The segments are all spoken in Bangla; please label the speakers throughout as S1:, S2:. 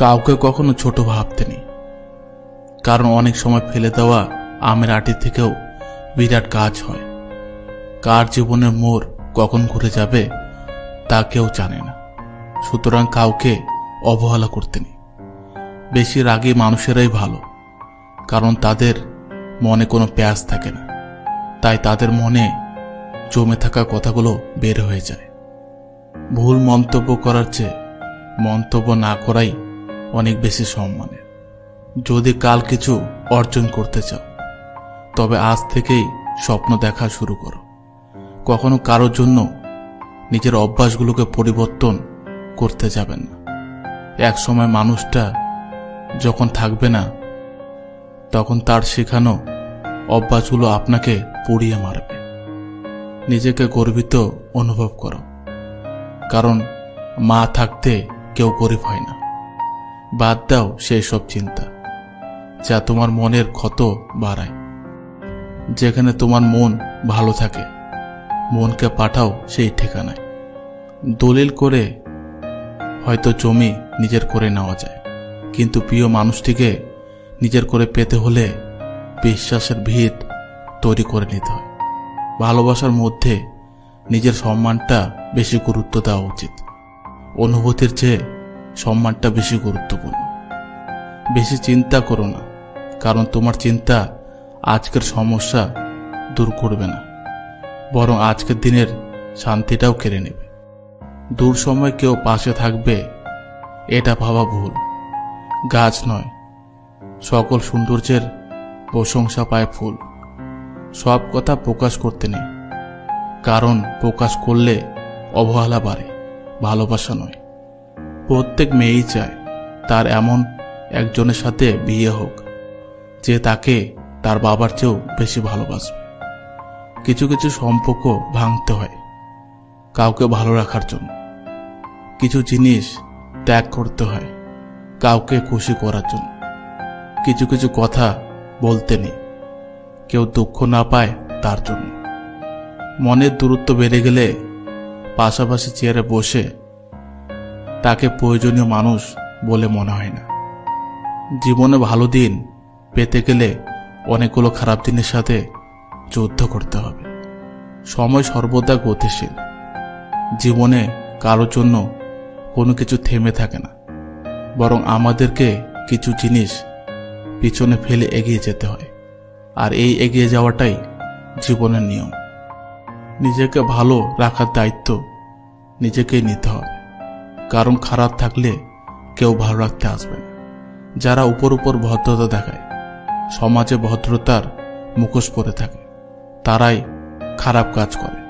S1: কাউকে কখনো ছোট ভাবতে নেই, কারণ অনেক সময় ফেলে দেওয়া আমের আটি থেকেও বিরাট গাছ হয়। কার জীবনের মোড় কখন ঘুরে যাবে তা কেউ জানে না। সুতরাং কাউকে অবহেলা করতে নেই। বেশি রাগী মানুষেরাই ভালো, কারণ তাদের মনে কোনো প্যাঁচ থাকে না, তাই তাদের মনে জমে থাকা কথাগুলো বের হয়ে যায়। ভুল মন্তব্য করার চেয়ে মন্তব্য না করাই অনেক বেশি সম্মানের। যদি কাল কিছু অর্জন করতে চাও, তবে আজ থেকেই স্বপ্ন দেখা শুরু করো। কখনো কারোর জন্য নিজের অভ্যাসগুলোকে পরিবর্তন করতে যাবেন না। এক সময় মানুষটা যখন থাকবে না, তখন তার শেখানো অভ্যাসগুলো আপনাকে পুড়িয়ে মারবে। নিজেকে গর্বিত অনুভব করো, কারণ মা থাকতে কেউ গরিব হয় না। বাদ দাও সেই সব চিন্তা যা তোমার মনের ক্ষত বাড়ায়। যেখানে তোমার মন ভালো থাকে, মনকে পাঠাও সেই ঠিকানায়। দলিল করে হয়তো জমি নিজের করে নেওয়া যায়, কিন্তু প্রিয় মানুষটিকে নিজের করে পেতে হলে বিশ্বাসের ভিত তৈরি করে নিতে হয়। ভালোবাসার মধ্যে নিজের সম্মানটা বেশি গুরুত্ব দেওয়া উচিত। অনুভূতির চেয়ে সম্মানটা বেশি গুরুত্বপূর্ণ। বেশি চিন্তা করো না, কারণ তোমার চিন্তা আজকের সমস্যা দূর করবে না, বরং আজকের দিনের শান্তিটাও কেড়ে নেবে। দূর সময় কেউ পাশে থাকবে এটা ভাবা ভুল। গাছ নয়, সকল সৌন্দর্যের প্রশংসা পায় ফুল। সব কথা প্রকাশ করতে নেই, কারণ প্রকাশ করলে অবহেলা বাড়ে, ভালোবাসা নয়। প্রত্যেক মেয়েই চায় তার এমন একজনের সাথে বিয়ে হোক যে তাকে তার বাবার চেয়েও বেশি ভালোবাসবে। কিছু কিছু সম্পর্ক ভাঙতে হয় কাউকে ভালো রাখার জন্য। কিছু জিনিস ত্যাগ করতে হয় কাউকে খুশি করার জন্য। কিছু কিছু কথা বলতে নেই কেউ দুঃখ না পায় তার জন্য। মনের দূরত্ব বেড়ে গেলে পাশাপাশি চেয়ারে বসে তাকে প্রয়োজনীয় মানুষ বলে মনে হয় না। জীবনে ভালো দিন পেতে গেলে অনেকগুলো খারাপ দিনের সাথে যুদ্ধ করতে হবে। সময় সর্বদা গতিশীল। জীবনে কারোর জন্য কোনো কিছু থেমে থাকে না, বরং আমাদেরকে কিছু জিনিস পিছনে ফেলে এগিয়ে যেতে হয়। আর এই এগিয়ে যাওয়াটাই জীবনের নিয়ম। নিজেকে ভালো রাখার দায়িত্ব নিজেকেই নিতে হবে, কারণ খারাপ থাকলে কেউ ভালো রাখতে আসবে না। যারা উপর উপর ভদ্রতা দেখায়, সমাজে ভদ্রতার মুখোশ পরে থাকে, তারাই খারাপ কাজ করে।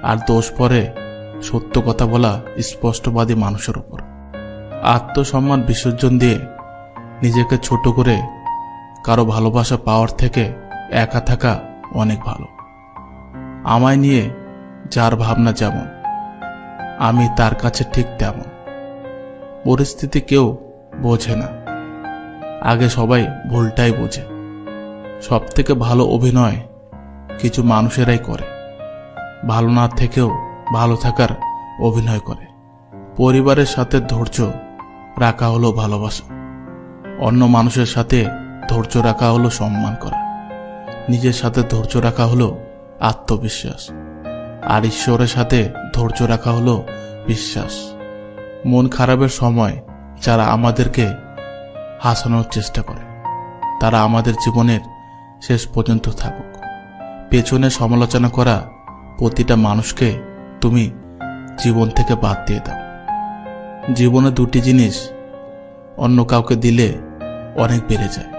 S1: আর দোষ পড়ে সত্য কথা বলা স্পষ্টবাদী মানুষের উপর। আত্মসম্মান বিসর্জন দিয়ে নিজেকে ছোট করে কারো ভালোবাসা পাওয়ার থেকে একা থাকা অনেক ভালো। আমায় নিয়ে যার ভাবনা যেমন, আমি তার কাছে ঠিক তেমন। পরিস্থিতি কেউ বোঝে না, আগে সবাই ভুলটাই বোঝে। সব থেকে ভালো অভিনয় কিছু মানুষেরাই করে, ভালো না থেকেও ভালো থাকার অভিনয় করে। পরিবারের সাথে ধৈর্য রাখা হলো ভালোবাসা, অন্য মানুষের সাথে ধৈর্য রাখা হলো সম্মান করা, নিজের সাথে ধৈর্য রাখা হলো আত্মবিশ্বাস, আর ঈশ্বরের সাথে ধৈর্য রাখা হলো বিশ্বাস। মন খারাপের সময় যারা আমাদেরকে হাসানোর চেষ্টা করে, তারা আমাদের জীবনের শেষ পর্যন্ত থাকুক। পেছনে সমালোচনা করা প্রতিটা মানুষকে তুমি জীবন থেকে বাদ দিয়ে দাও। জীবনে দুটি জিনিস অন্য কাউকে দিলে অনেক বেড়ে যায়,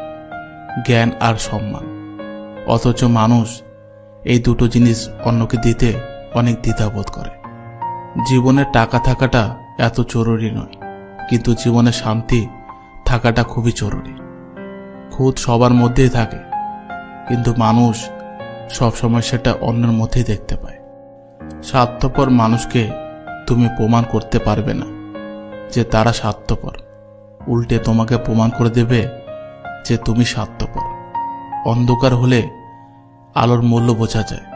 S1: জ্ঞান আর সম্মান। অথচ মানুষ এই দুটো জিনিস অন্যকে দিতে অনেক দ্বিধাবোধ করে। জীবনে টাকা থাকাটা এত জরুরি নয়, কিন্তু জীবনে শান্তি থাকাটা খুবই জরুরি। খুদ সবার মধ্যেই থাকে, কিন্তু মানুষ সবসময় সেটা অন্যের মধ্যেই দেখতে পায়। স্বার্থপর মানুষকে তুমি প্রমাণ করতে পারবে না যে তারা স্বার্থপর, উল্টে তোমাকে প্রমাণ করে দেবে যে তুমি স্বার্থপর। অন্ধকার হলে আলোর মূল্য বোঝা যায়,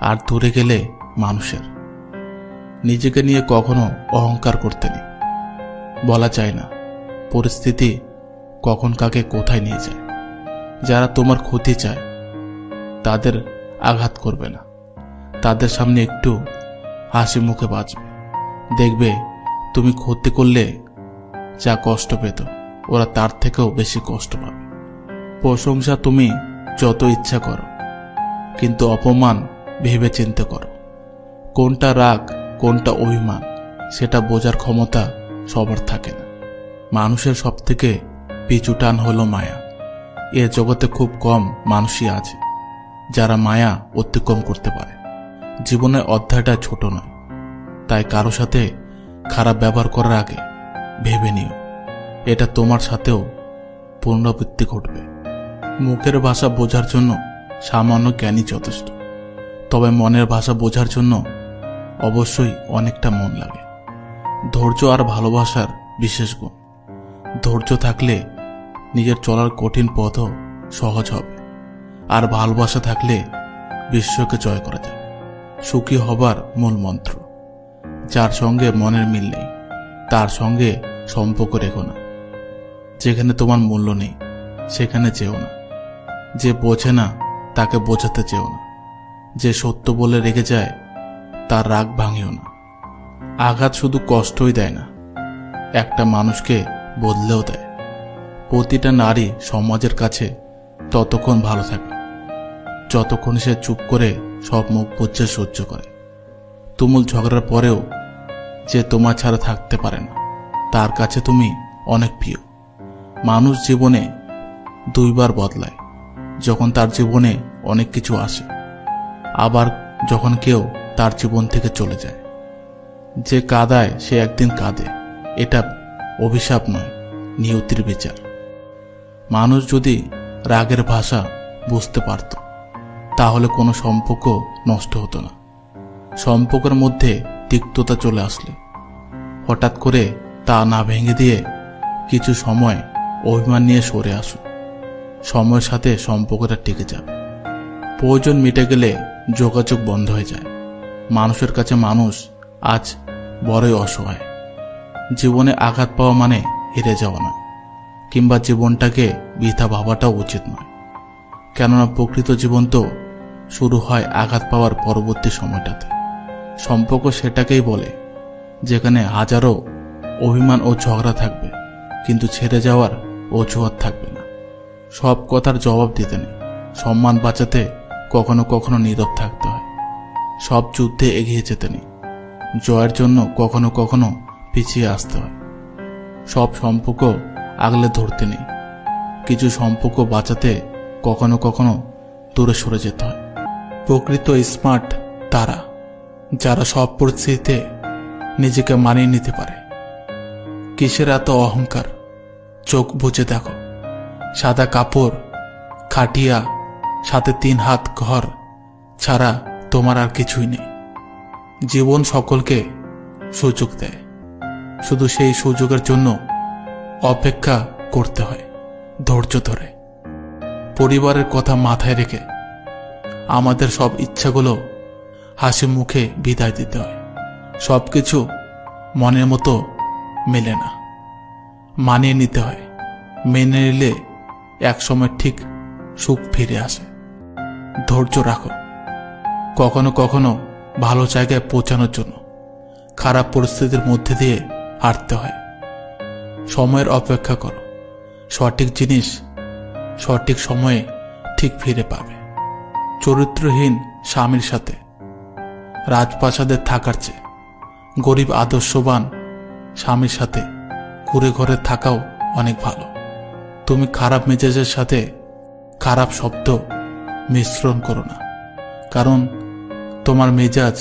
S1: আর দূরে গেলে মানুষের। নিজেকে নিয়ে কখনো অহংকার করতে নেই। বলা যায় না পরিস্থিতি কখন কাকে কোথায় নিয়ে যায়। যারা তোমার ক্ষতি চায় তাদের আঘাত করবে না, তাদের সামনে একটু হাসি মুখে বাঁচবে। দেখবে তুমি ক্ষতি করলে যা কষ্ট পেত ওরা তার থেকেও বেশি কষ্ট পাবে। প্রশংসা তুমি যত ইচ্ছা করো, কিন্তু অপমান ভেবে চিন্তে করো। কোনটা রাগ কোনটা অভিমান সেটা বোঝার ক্ষমতা সবার থাকে না। মানুষের সবথেকে পিছু টান হলো মায়া। এ জগতে খুব কম মানুষই আছে যারা মায়া অতিক্রম করতে পারে। জীবনের অধ্যায়টা ছোট নয়, তাই কারো সাথে খারাপ ব্যবহার করার আগে ভেবে নিও এটা তোমার সাথেও পুনরাবৃত্তি ঘটবে। মুখের ভাষা বোঝার জন্য সামান্য জ্ঞানই যথেষ্ট, তবে মনের ভাষা বোঝার জন্য অবশ্যই অনেকটা মন লাগে। ধৈর্য আর ভালোবাসার বিশেষ গুণ। ধৈর্য থাকলে নিজের চলার কঠিন পথও সহজ হবে, আর ভালোবাসা থাকলে বিশ্বকে জয় করা যায়। সুখী হবার মূল মন্ত্র। যার সঙ্গে মনের মিল নেই তার সঙ্গে সম্পর্ক রেখো না। যেখানে তোমার মূল্য নেই সেখানে যেও না। যে বোঝে না তাকে বোঝাতে চেও না। যে সত্য বলে রেখে যায় তার রাগ ভাঙিও না। আঘাত শুধু কষ্টই দেয় না, একটা মানুষকে বদলেও দেয়। প্রতিটা নারী সমাজের কাছে ততক্ষণ ভালো থাকে যতক্ষণ সে চুপ করে সব মুখ বুজে সহ্য করে। তুমুল ঝগড়ার পরেও যে তোমার ছাড়া থাকতে পারে না তার কাছে তুমি অনেক প্রিয়। মানুষ জীবনে দুইবার বদলায়, যখন তার জীবনে অনেক কিছু আসে, আবার যখন কেউ তার জীবন থেকে চলে যায়। যে কাঁদায় সে একদিন কাঁদে, এটা অভিশাপ নয়, নিয়তির বিচার। মানুষ যদি রাগের ভাষা বুঝতে পারত তাহলে কোনো সম্পর্ক নষ্ট হতো না। সম্পর্কের মধ্যে তিক্ততা চলে আসলে হঠাৎ করে তা না ভেঙে দিয়ে কিছু সময় অভিমান নিয়ে সরে আসুন। সময়ের সাথে সম্পর্কটা টিকে যাবে। প্রয়োজন মিটে গেলে যোগাযোগ বন্ধ হয়ে যায়। মানুষের কাছে মানুষ আজ বড়ই অসহায়। জীবনে আঘাত পাওয়া মানে হেরে যাওয়া নয়, কিংবা জীবনটাকে বৃথা ভাবাটাও উচিত নয়। কেননা প্রকৃত জীবন তো শুরু হয় আঘাত পাওয়ার পরবর্তী সময়টাতে। সম্পর্ক সেটাকেই বলে যেখানে হাজারো অভিমান ও ঝগড়া থাকবে, কিন্তু ছেড়ে যাওয়ার অজুহাত থাকবে না। সব কথার জবাব দিতে নেই, সম্মান বাঁচাতে কখনো কখনো নীরব থাকতে হয়। সব যুদ্ধে এগিয়ে যেতে নেই, জয়ের জন্য কখনো কখনো পিছিয়ে আসতে হয়। সব সম্পর্ক আগলে ধরতে নেই, কিছু সম্পর্ক বাঁচাতে কখনো কখনো দূরে সরে যেতে হয়। প্রকৃত স্মার্ট তারা যারা সব পরিস্থিতিতে নিজেকে মানিয়ে নিতে পারে। কিসের এত অহংকার? চোখ বুজে দেখো। সাদা কাপড়, খাটিয়া, সাথে 3 হাত ঘর ছাড়া তোমার আর কিছুই নেই। জীবন সকলকে সুযোগ দেয়, শুধু সেই সুযোগের জন্য অপেক্ষা করতে হয় ধৈর্য ধরে। পরিবারের কথা মাথায় রেখে আমাদের সব ইচ্ছাগুলো হাসি মুখে বিদায় দিতে হয়। সবকিছু মনের মতো মেলে না, মানিয়ে নিতে হয়। মেনে নিলে একসময় ঠিক সুখ ফিরে আসে। ধৈর্য রাখো। কখনো কখনো ভালো জায়গায় পৌঁছানোর জন্য খারাপ পরিস্থিতির মধ্যে দিয়ে হাঁটতে হয়। সময়ের অপেক্ষা করো, সঠিক জিনিস সঠিক সময়ে ঠিক ফিরে পাবে। চরিত্রহীন স্বামীর সাথে রাজপ্রাসাদে থাকার চেয়ে গরিব আদর্শবান স্বামীর সাথে কুড়ে ঘরে থাকাও অনেক ভালো। তুমি খারাপ মেজাজের সাথে খারাপ শব্দ মিশ্রণ করো না, কারণ তোমার মেজাজ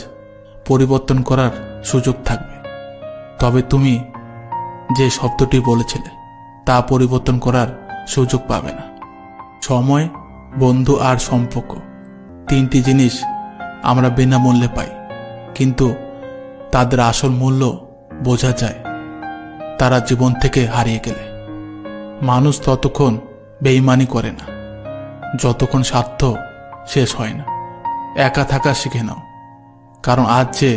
S1: পরিবর্তন করার সুযোগ থাকবে, তবে তুমি যে শব্দটি বলেছিলে তা পরিবর্তন করার সুযোগ পাবে না। সময়, বন্ধু আর সম্পর্ক, 3টি জিনিস আমরা বিনামূল্যে পাই, কিন্তু তাদের আসল মূল্য বোঝা যায় তারা জীবন থেকে হারিয়ে গেলে। মানুষ ততক্ষণ বেঈমানি করে না যতক্ষণ স্বার্থ শেষ হয় না। একা থাকা শিখে নাও, কারণ আজ যে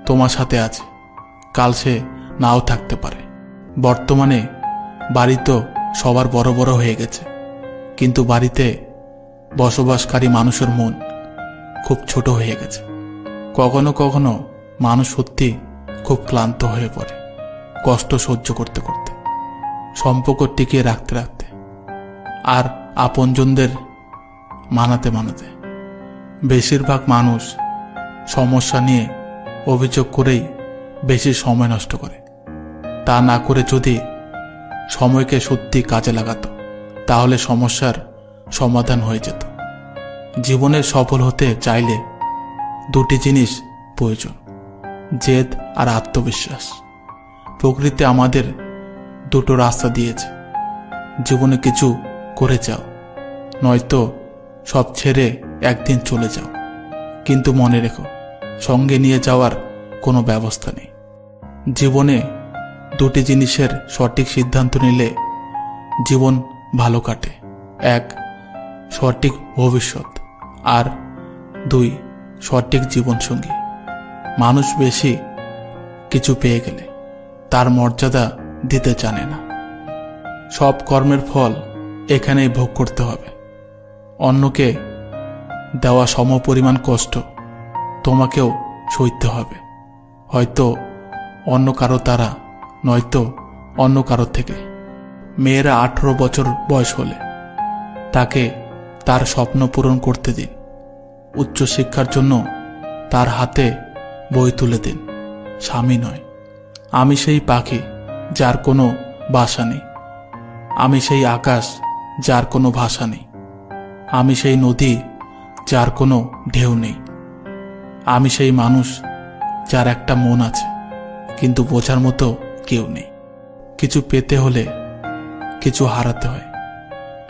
S1: তোমার সাথে আছে কাল সে নাও থাকতে পারে। বর্তমানে বাড়ি তো সবার বড় বড় হয়ে গেছে, কিন্তু বাড়িতে বসবাসকারী মানুষের মন খুব ছোট হয়ে গেছে। কখনো কখনো মানুষ সত্যি খুব ক্লান্ত হয়ে পড়ে, কষ্ট সহ্য করতে করতে, সম্পর্ক টিকিয়ে রাখতে রাখতে, আর আপনজনদের মানাতে মানাতে। বেশিরভাগ মানুষ সমস্যা নিয়ে অভিযোগ করেই বেশি সময় নষ্ট করে। তা না করে যদি সময়কে সত্যি কাজে লাগাতো, তাহলে সমস্যার সমাধান হয়ে যেত। জীবনে সফল হতে চাইলে দুটি জিনিস প্রয়োজন, জেদ আর আত্মবিশ্বাস। প্রকৃতি আমাদের দুটো রাস্তা দিয়েছে, জীবনে কিছু করে যাও, নয়তো সব ছেড়ে একদিন চলে যাও। কিন্তু মনে রেখো, সঙ্গে নিয়ে যাওয়ার কোনো ব্যবস্থা নেই। জীবনে দুটি জিনিসের সঠিক সিদ্ধান্ত নিলে জীবন ভালো কাটে। এক, সঠিক ভবিষ্যৎ, আর দুই, সঠিক জীবনসঙ্গী। মানুষ বেশি কিছু পেয়ে গেলে তার মর্যাদা দিতে জানে না। সব কর্মের ফল এখানেই ভোগ করতে হবে। অন্যকে দেওয়া সমপরিমাণ কষ্ট তোমাকেও সইতে হবে, হয়তো অন্য কারো দ্বারা, নয়তো অন্য কারো থেকে। মেয়েরা 18 বছর বয়স হলে তাকে তার স্বপ্ন পূরণ করতে দিন। উচ্চশিক্ষার জন্য তার হাতে বই তুলে দিন, স্বামী নয়। আমি সেই পাখি যার কোনো বাসা নেই, আমি সেই আকাশ যার কোনো ভাষা নেই, আমি সেই নদী যার কোনো ঢেউ নেই, আমি সেই মানুষ যার একটা মন আছে কিন্তু বোঝার মতো কেউ নেই। কিছু পেতে হলে কিছু হারাতে হয়।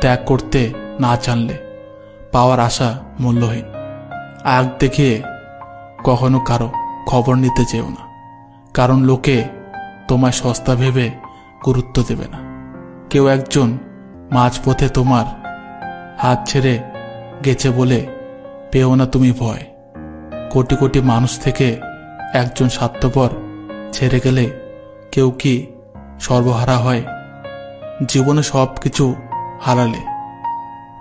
S1: ত্যাগ করতে না জানলে পাওয়ার আশা মূল্যহীন। আগ দেখিয়ে কখনো কারো খবর নিতে যেও না, কারণ লোকে তোমায় সস্তা ভেবে গুরুত্ব দেবে না। কেউ একজন মাঝপথে তোমার হাত ছেড়ে গেছে বলে পেও না তুমি ভয়। কোটি কোটি মানুষ থেকে একজন স্বার্থপর ছেড়ে গেলে কেউ কি সর্বহারা হয়? জীবনে সব কিছু হারালে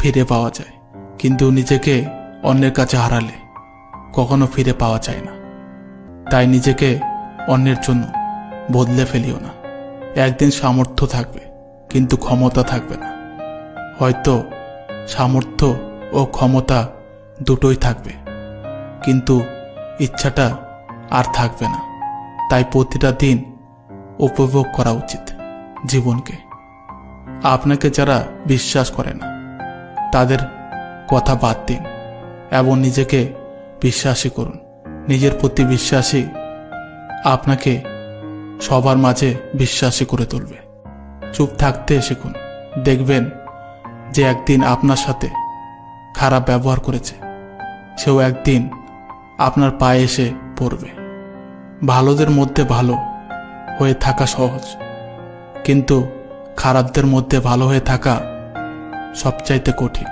S1: ফিরে পাওয়া যায়, কিন্তু নিজেকে অন্যের কাছে হারালে কখনো ফিরে পাওয়া যায় না। তাই নিজেকে অন্যের জন্য বদলে ফেলিও না। একদিন সামর্থ্য থাকবে, কিন্তু ক্ষমতা থাকবে না। হয়তো সামর্থ্য ও ক্ষমতা দুটোই থাকবে, কিন্তু ইচ্ছাটা আর থাকবে না। তাই প্রতিটা দিন উপভোগ করা উচিত জীবনকে। আপনাকে যারা বিশ্বাস করে না তাদের কথা বাদ দিন এবং নিজেকে বিশ্বাসী করুন। নিজের প্রতি বিশ্বাসী আপনাকে সবার মাঝে বিশ্বাসী করে তুলবে। চুপ থাকতে শিখুন, দেখবেন যে একদিন আপনার সাথে খারাপ ব্যবহার করেছে সেও একদিন আপনার পায়ে এসে পড়বে। ভালোদের মধ্যে ভালো হয়ে থাকা সহজ, কিন্তু খারাপদের মধ্যে ভালো হয়ে থাকা সবচাইতে কঠিন।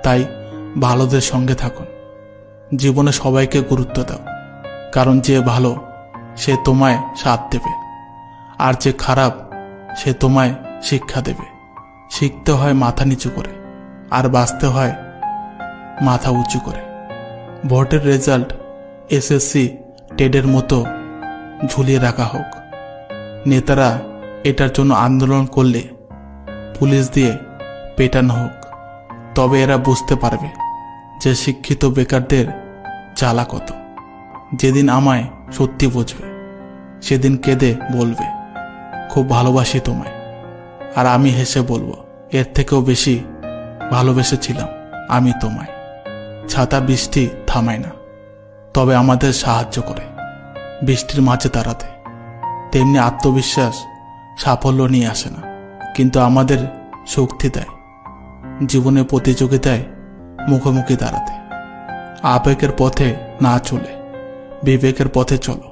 S1: তাই ভালোদের সঙ্গে থাকুন। জীবনে সবাইকে গুরুত্ব দাও, কারণ যে ভালো সে তোমায় সাথ দেবে, আর যে খারাপ সে তোমায় শিক্ষা দেবে। শিখতে হয় মাথা নিচু করে, আর বাঁচতে হয় মাথা উঁচু করে। ভোটের রেজাল্ট এসএসসি টেটের মতো ঝুলিয়ে রাখা হোক। নেতারা এটার জন্য আন্দোলন করলে পুলিশ দিয়ে পেটানো হোক, তবে এরা বুঝতে পারবে যে শিক্ষিত বেকারদের জ্বালা কত। যেদিন আমায় সত্যি বুঝবে সেদিন কেঁদে বলবে, খুব ভালোবাসি তোমায়। আর আমি হেসে বলবো, এর থেকেও বেশি ভালোবেসেছিলাম আমি তোমায়। ছাতা বৃষ্টি থামায় না, তবে আমাদের সাহায্য করে বৃষ্টির মাঝে দাঁড়াতে। তেমনি আত্মবিশ্বাস সাফল্য নিয়ে আসে না, কিন্তু আমাদের শক্তি দেয় জীবনে প্রতিযোগিতায় মুখোমুখি দাঁড়াতে। আবেগের পথে না চলে বিবেকের পথে চলো,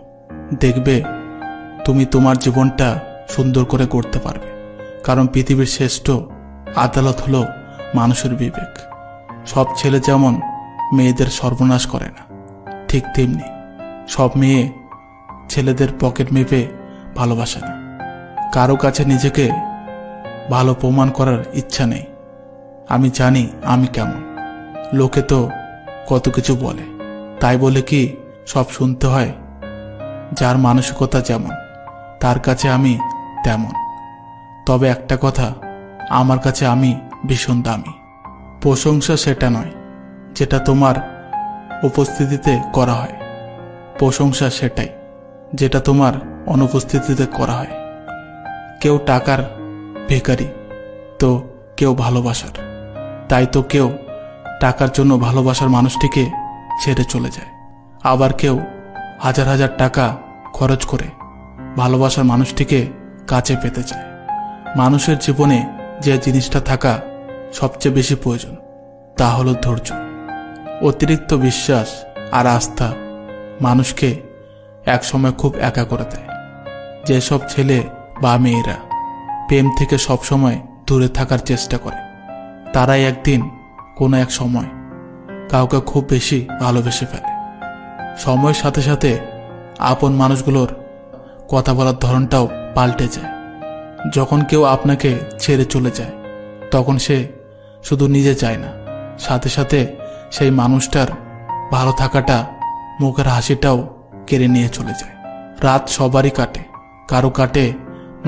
S1: দেখবে তুমি তোমার জীবনটা সুন্দর করে করতে পারবে। কারণ পৃথিবীর শ্রেষ্ঠ আদালত হলো মানুষের বিবেক। সব ছেলে যেমন মেয়েদের সর্বনাশ করে না, ঠিক তেমনি সব মেয়ে ছেলেদের পকেট মেপে ভালোবাসে না। কারো কাছে নিজেকে ভালো প্রমাণ করার ইচ্ছা নেই। আমি জানি আমি কেমন। লোকে তো কত কিছু বলে, তাই বলে কি সব শুনতে হয়? যার মানসিকতা যেমন তার কাছে আমি তেমন। তবে একটা কথা, আমার কাছে আমি ভীষণ দামি। প্রশংসা সেটা নয় যেটা তোমার উপস্থিতিতে করা হয়, প্রশংসা সেটাই যেটা তোমার অনুপস্থিতিতে করা হয়। কেউ টাকার ভিখারি, তো কেউ ভালোবাসার। তাই তো কেউ টাকার জন্য ভালোবাসার মানুষটিকে ছেড়ে চলে যায়, আবার কেউ হাজার হাজার টাকা খরচ করে ভালোবাসার মানুষটিকে কাছে পেতে চায়। মানুষের জীবনে যে জিনিসটা থাকা সবচেয়ে বেশি প্রয়োজন তা হলো ধৈর্য। অতিরিক্ত বিশ্বাস আর আস্থা মানুষকে একসময় খুব একা করে দেয়। যেসব ছেলে বা মেয়েরা প্রেম থেকে সবসময় দূরে থাকার চেষ্টা করে, তারাই একদিন কোনো এক সময় কাউকে খুব বেশি ভালোবেসে ফেলে। সময়ের সাথে সাথে আপন মানুষগুলোর কথা বলার ধরনটাও পাল্টে যায়। যখন কেউ আপনাকে ছেড়ে চলে যায়, তখন সে শুধু নিজে যায় না, সাথে সাথে সেই মানুষটার ভালো থাকাটা, মুখের হাসিটাও কেড়ে নিয়ে চলে যায়। রাত সবারই কাটে, কারো কাটে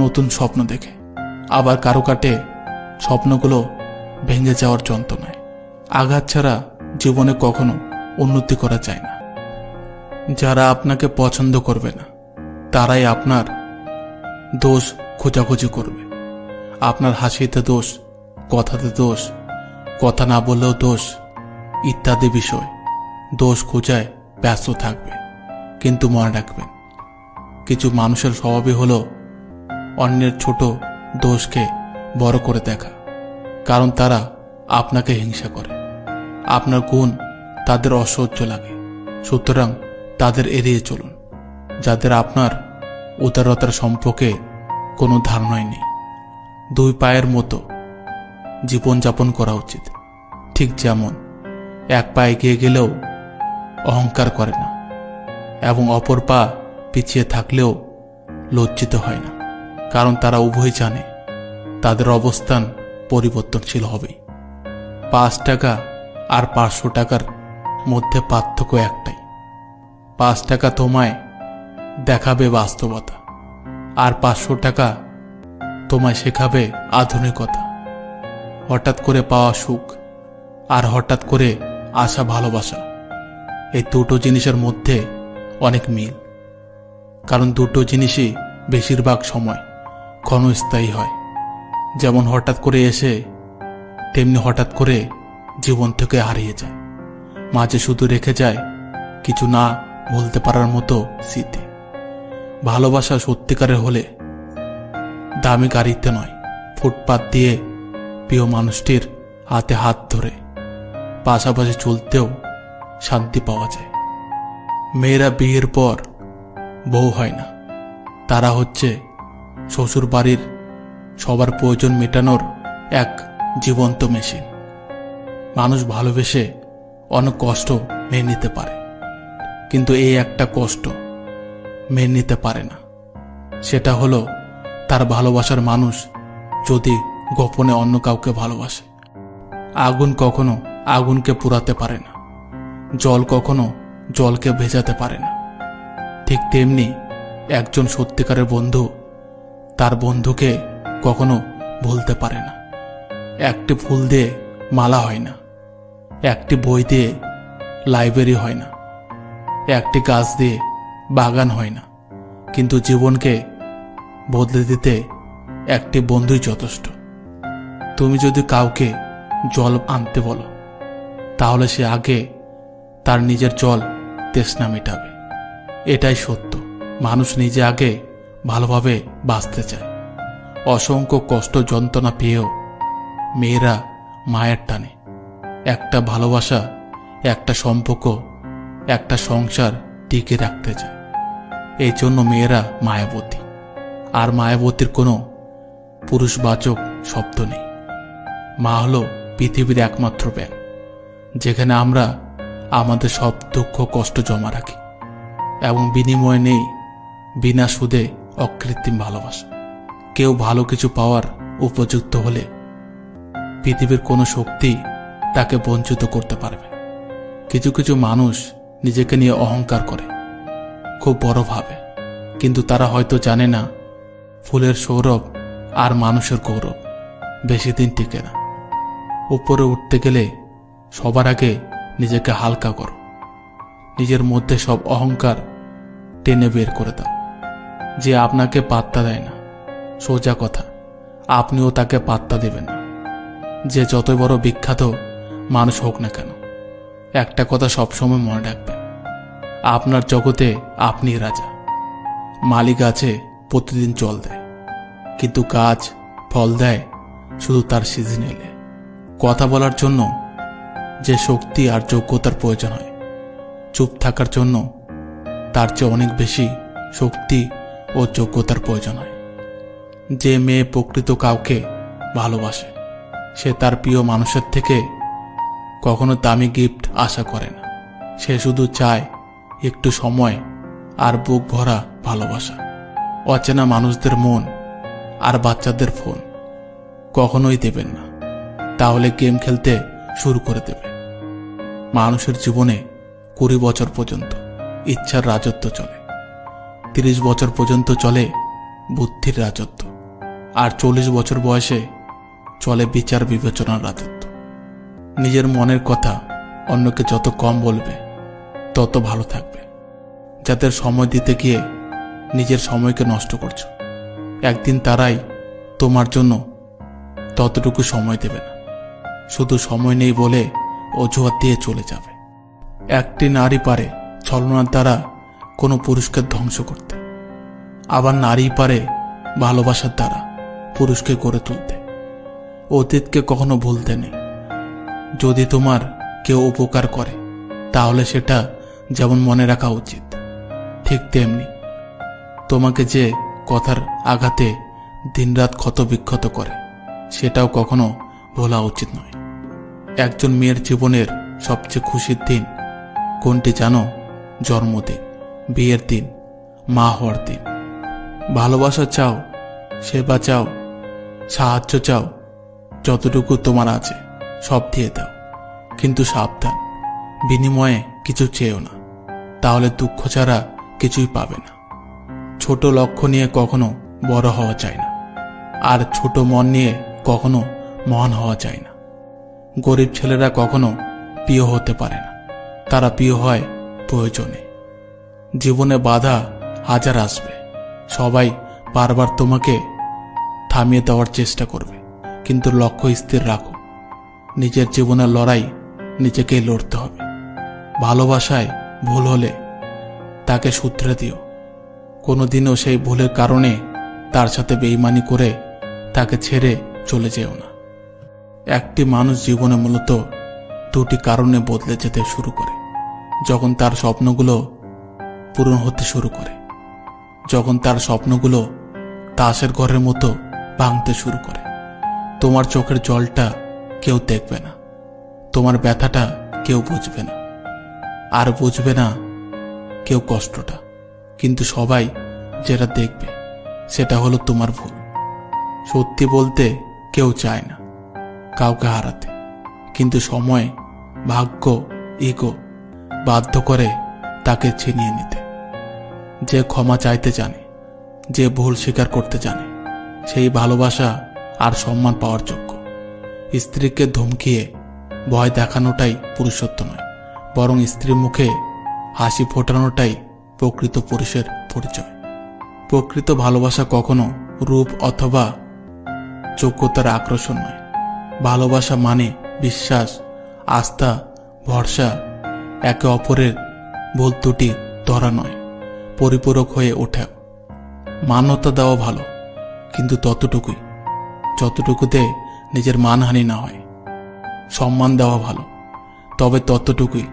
S1: নতুন স্বপ্ন দেখে, আবার কারো কাটে স্বপ্নগুলো ভেঙে যাওয়ার যন্ত্রণায়। আঘাত ছাড়া জীবনে কখনো উন্নতি করা যায় না। যারা আপনাকে পছন্দ করবে না, তারাই আপনার দোষ খোঁজাখুঁজি করবে। আপনার হাসিতে দোষ, কথাতে দোষ, কথা না বললেও দোষ, ইত্যাদি বিষয় দোষ খোঁজায় ব্যস্ত থাকবে। কিন্তু মনে রাখবেন, কিছু মানুষের স্বভাবই হলো অন্যের ছোট দোষকে বড় করে দেখা, কারণ তারা আপনাকে হিংসা করে। আপনার গুণ তাদের অসহ্য লাগে, সুতরাং তাদের এড়িয়ে চলুন। যাদের আপনার উদারতার সম্পর্কে কোনো ধারণাই নেই। দুই পায়ের মতো জীবনযাপন করা উচিত, ঠিক যেমন এক পা এগিয়ে গেলেও অহংকার করে না এবং অপর পা পিছিয়ে থাকলেও লজ্জিত হয় না, কারণ তারা উভয় জানে তাদের অবস্থান পরিবর্তনশীল হবেই। 5 টাকা আর 500 টাকার মধ্যে পার্থক্য একটাই, 5 টাকা তোমায় দেখাবে বাস্তবতা, আর 500 টাকা তোমায় শেখাবে আধুনিকতা। হঠাৎ করে পাওয়া সুখ আর হঠাৎ করে আসা ভালোবাসা, এই দুটো জিনিসের মধ্যে অনেক মিল, কারণ দুটো জিনিসই বেশিরভাগ সময় ক্ষণস্থায়ী হয়। যেমন হঠাৎ করে এসে, তেমনি হঠাৎ করে জীবন থেকে হারিয়ে যায়। মাঝে শুধু রেখে যায় কিছু না ভুলতে পারার মতো স্মৃতি। ভালোবাসা সত্যিকারের হলে দামি গাড়িতে নয়, ফুটপাত দিয়ে প্রিয় মানুষটির হাতে হাত ধরে পাশাপাশি চলতেও শান্তি পাওয়া যায়। মেয়েরা বিয়ের পর বউ হয় না, তারা হচ্ছে শ্বশুর বাড়ির সবার প্রয়োজন মেটানোর এক জীবন্ত মেশিন। মানুষ ভালোবেসে অনেক কষ্ট মেনে নিতে পারে, কিন্তু এই একটা কষ্ট মেনে নিতে পারে না, সেটা হলো তার ভালোবাসার মানুষ যদি গোপনে অন্য কাউকে ভালোবাসে। আগুন কখনো আগুনকে পুড়াতে পারে না, জল কখনো জলকে ভেজাতে পারে না। ঠিক তেমনি একজন সত্যিকারের বন্ধু তার বন্ধুকে কখনো ভুলতে পারে না। একটি ফুল দিয়ে মালা হয় না, একটি বই দিয়ে লাইব্রেরি হয় না, একটি গাছ দিয়ে বাগান হয় না, কিন্তু জীবনকে বদলে দিতে একটি বন্ধুই যথেষ্ট। তুমি যদি কাউকে জল আনতে বলো, তাহলে সে আগে তার নিজের জল তৃষ্ণা মেটাবে। এটাই সত্য, মানুষ নিজে আগে ভালোভাবে বাঁচতে চায়। অসংখ্য কষ্ট যন্ত্রণা পেয়েও মেয়েরা মায়ের টানে একটা ভালোবাসা, একটা সম্পর্ক, একটা সংসার টিকে রাখতে চায়। এই জন্য মেয়েরা মায়াবতী, আর মায়াবতীর কোনো পুরুষবাচক শব্দ নেই। মা হলো পৃথিবীর একমাত্র ব্যাংক, যেখানে আমরা আমাদের সব দুঃখ কষ্ট জমা রাখি এবং বিনিময়ে নেই বিনা সুদে অকৃত্রিম ভালোবাসা। কেউ ভালো কিছু পাওয়ার উপযুক্ত হলে পৃথিবীর কোনো শক্তি তাকে বঞ্চিত করতে পারবে। কিছু কিছু মানুষ নিজেকে নিয়ে অহংকার করে, খুব বড় ভাবে, কিন্তু তারা হয়তো জানে না ফুলের সৌরভ আর মানুষের গৌরব বেশি দিন টিকে না। উপরে উঠতে গেলে সবার আগে নিজেকে হালকা করো, নিজের মধ্যে সব অহংকার টেনে বের করে দাও। যে আপনাকে পাত্তা দেয় না, সোজা কথা, আপনিও তাকে পাত্তা দেবেন না। যে যত বড় বিখ্যাত মানুষ হোক না কেন, একটা কথা সবসময় মনে রাখবেন, আপনার জগতে আপনি রাজা। মালি গাছে প্রতিদিন জল দেয়, কিন্তু গাছ ফল দেয় শুধু তার সিজন এলে। কথা বলার জন্য যে শক্তি আর যোগ্যতার প্রয়োজন হয়, চুপ থাকার জন্য তার চেয়ে অনেক বেশি শক্তি ও যোগ্যতার প্রয়োজন হয়। যে মেয়ে প্রকৃত কাউকে ভালোবাসে, সে তার প্রিয় মানুষের থেকে কখনো দামি গিফট আশা করে না। সে শুধু চায় একটু সময় আর বুক ভরা ভালোবাসা। অচেনা মানুষদের মন আর বাচ্চাদের ফোন কখনোই দেবেন না, তাহলে গেম খেলতে শুরু করে দেবে। মানুষের জীবনে 20 বছর পর্যন্ত ইচ্ছার রাজত্ব চলে, 30 বছর পর্যন্ত চলে বুদ্ধির রাজত্ব, আর 40 বছর বয়সে চলে বিচার বিবেচনার রাজত্ব। নিজের মনের কথা অন্যকে যত কম বলবে, তত ভালো থাকবে। যাদের সময় দিতে গিয়ে নিজের সময়কে নষ্ট করছো, একদিন তারাই তোমার জন্য ততটুকু সময় দেবে না, শুধু সময় নেই বলে অজুহাত দিয়ে চলে যাবে। একটি নারী পারে ছলনার দ্বারা কোনো পুরুষকে ধ্বংস করতে, আবার নারী পারে ভালোবাসার দ্বারা পুরুষকে গড়ে তুলতে। অতীতকে কখনো ভুলতে নেই। যদি তোমার কেউ উপকার করে, তাহলে সেটা যেমন মনে রাখা উচিত, ঠিক তেমনি তোমাকে যে কথার আঘাতে দিনরাত ক্ষত বিক্ষত করে, সেটাও কখনো ভোলা উচিত নয়। একজন মেয়ের জীবনের সবচেয়ে খুশির দিন কোনটি জানো? জন্মদিন, বিয়ের দিন, মা হওয়ার দিন। ভালোবাসা চাও, সেবা চাও, সাহায্য চাও, যতটুকু তোমার আছে সব দিয়ে দাও, কিন্তু সাবধান, বিনিময়ে কিছু চেয়েও না, তাহলে দুঃখ ছাড়া কিছুই পাবে না। ছোট লক্ষ্য নিয়ে কখনো বড় হওয়া যায় না, আর ছোট মন নিয়ে কখনো মহান হওয়া যায় না। গরিব ছেলেরা কখনো প্রিয় হতে পারে না, তারা প্রিয় হয় প্রয়োজনে। জীবনে বাধা হাজার আসবে, সবাই বারবার তোমাকে থামিয়ে দেওয়ার চেষ্টা করবে, কিন্তু লক্ষ্য স্থির রাখো। নিজের জীবনের লড়াই নিজেকেই লড়তে হবে। ভালোবাসায় ভুল হলে তাকে শুধরে দিও, কোনোদিনও সেই ভুলের কারণে তার সাথে বেইমানি করে তাকে ছেড়ে চলে যেও না। একটি মানুষ জীবনে মূলত দুটি কারণে বদলে যেতে শুরু করে: যখন তার স্বপ্নগুলো পূরণ হতে শুরু করে, যখন তার স্বপ্নগুলো তাসের ঘরের মতো ভাঙতে শুরু করে। তোমার চোখের জলটা কেউ দেখবে না, তোমার ব্যথাটা কেউ বুঝবে না, আর বুঝবে না কেউ কষ্টটা, কিন্তু সবাই যেটা দেখবে সেটা হলো তোমার ভুল। সত্যি বলতে কেউ চায় না কাউকে হারাতে, কিন্তু সময়, ভাগ্য, ইগো বাধ্য করে তাকে ছিনিয়ে নিতে। যে ক্ষমা চাইতে জানে, যে ভুল স্বীকার করতে জানে, সেই ভালোবাসা আর সম্মান পাওয়ার যোগ্য। স্ত্রীকে ধমকিয়ে ভয় দেখানোটাই পুরুষত্ব নয়, বরং স্ত্রীর মুখে হাসি ফোটানোটাই প্রকৃত পুরুষের পরিচয়। প্রকৃত ভালোবাসা কখনো রূপ অথবা যোগ্যতার আকর্ষণ নয়। ভালোবাসা মানে বিশ্বাস, আস্থা, ভরসা, একে অপরের ভুল ত্রুটি ধরা নয়, পরিপূরক হয়ে ওঠা। মান্যতা দেওয়া ভালো, কিন্তু ততটুকুই যতটুকুতে নিজের মানহানি না হয়। সম্মান দেওয়া ভালো, তবে ততটুকুই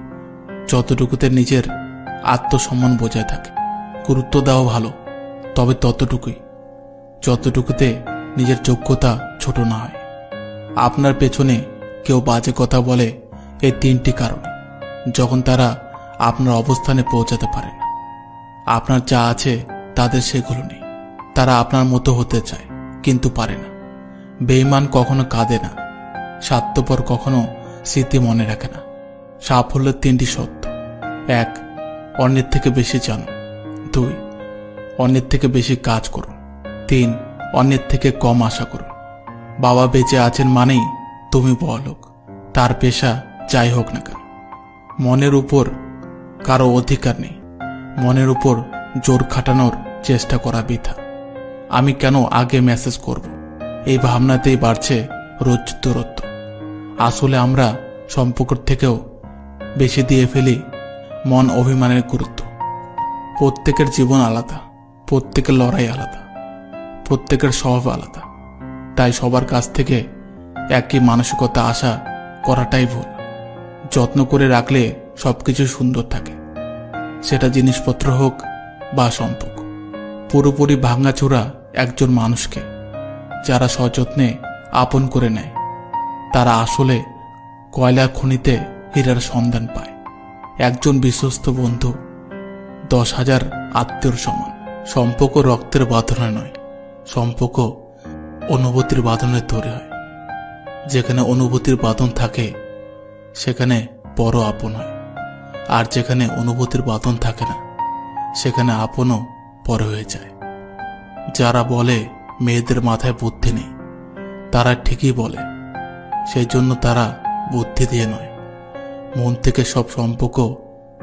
S1: যতটুকুতে নিজের আত্মসম্মান বজায় থাকে। গুরুত্ব দেওয়া ভালো, তবে ততটুকুই যতটুকুতে নিজের যোগ্যতা ছোট না হয়। আপনার পেছনে কেউ বাজে কথা বলে এই 3টি কারণে, যখন তারা আপনার অবস্থানে পৌঁছাতে পারে না। আপনার যা আছে তাদের সেগুলো নেই। তারা আপনার মতো হতে চায় কিন্তু পারে না। বেঈমান কখনো কাঁদে না, স্বার্থপর কখনো স্মৃতি মনে রাখে না। সাফল্যের 3টি সত্য: 1, অন্যের থেকে বেশি জানো। 2, অন্যের থেকে বেশি কাজ করো। 3, অন্যের থেকে কম আশা করো। বাবা বেঁচে আছেন মানেই তুমি বড়লোক, তার পেশা যাই হোক না কেন। মনের উপর কারো অধিকার নেই, মনের উপর জোর খাটানোর চেষ্টা করা বৃথা। আমি কেন আগে মেসেজ করব, এই ভাবনাতেই বাড়ছে রোজ দূরত্ব। আসলে আমরা সম্পর্ক থেকেও বেশি দিয়ে ফেলি মন অভিমানের গুরুত্ব। প্রত্যেকের জীবন আলাদা, প্রত্যেকের লড়াই আলাদা, প্রত্যেকের স্বভাব আলাদা। তাই সবার কাছ থেকে একই মানসিকতা আশা করাটাই ভুল। যত্ন করে রাখলে সবকিছু সুন্দর থাকে, সেটা জিনিসপত্র হোক বা সম্পর্ক। পুরোপুরি ভাঙাচোরা একজন মানুষকে যারা সযত্নে আপন করে নেয়, তারা আসলে কয়লার খনিতে হীরার সন্ধান পায়। একজন বিশ্বস্ত বন্ধু 10,000 আত্মীয়র সমান। সম্পর্ক রক্তের বাঁধনে নয়, সম্পর্ক অনুভূতির বাঁধনে তৈরি হয়। যেখানে অনুভূতির বাঁধন থাকে সেখানে বড় আপন হয়, আর যেখানে অনুভূতির বাঁধন থাকে না সেখানে আপনও পরে হয়ে যায়। যারা বলে মেয়েদের মাথায় বুদ্ধি নেই, তারা ঠিকই বলে। সেই জন্য তারা বুদ্ধি দিয়ে নয়, মন থেকে সব সম্পর্ক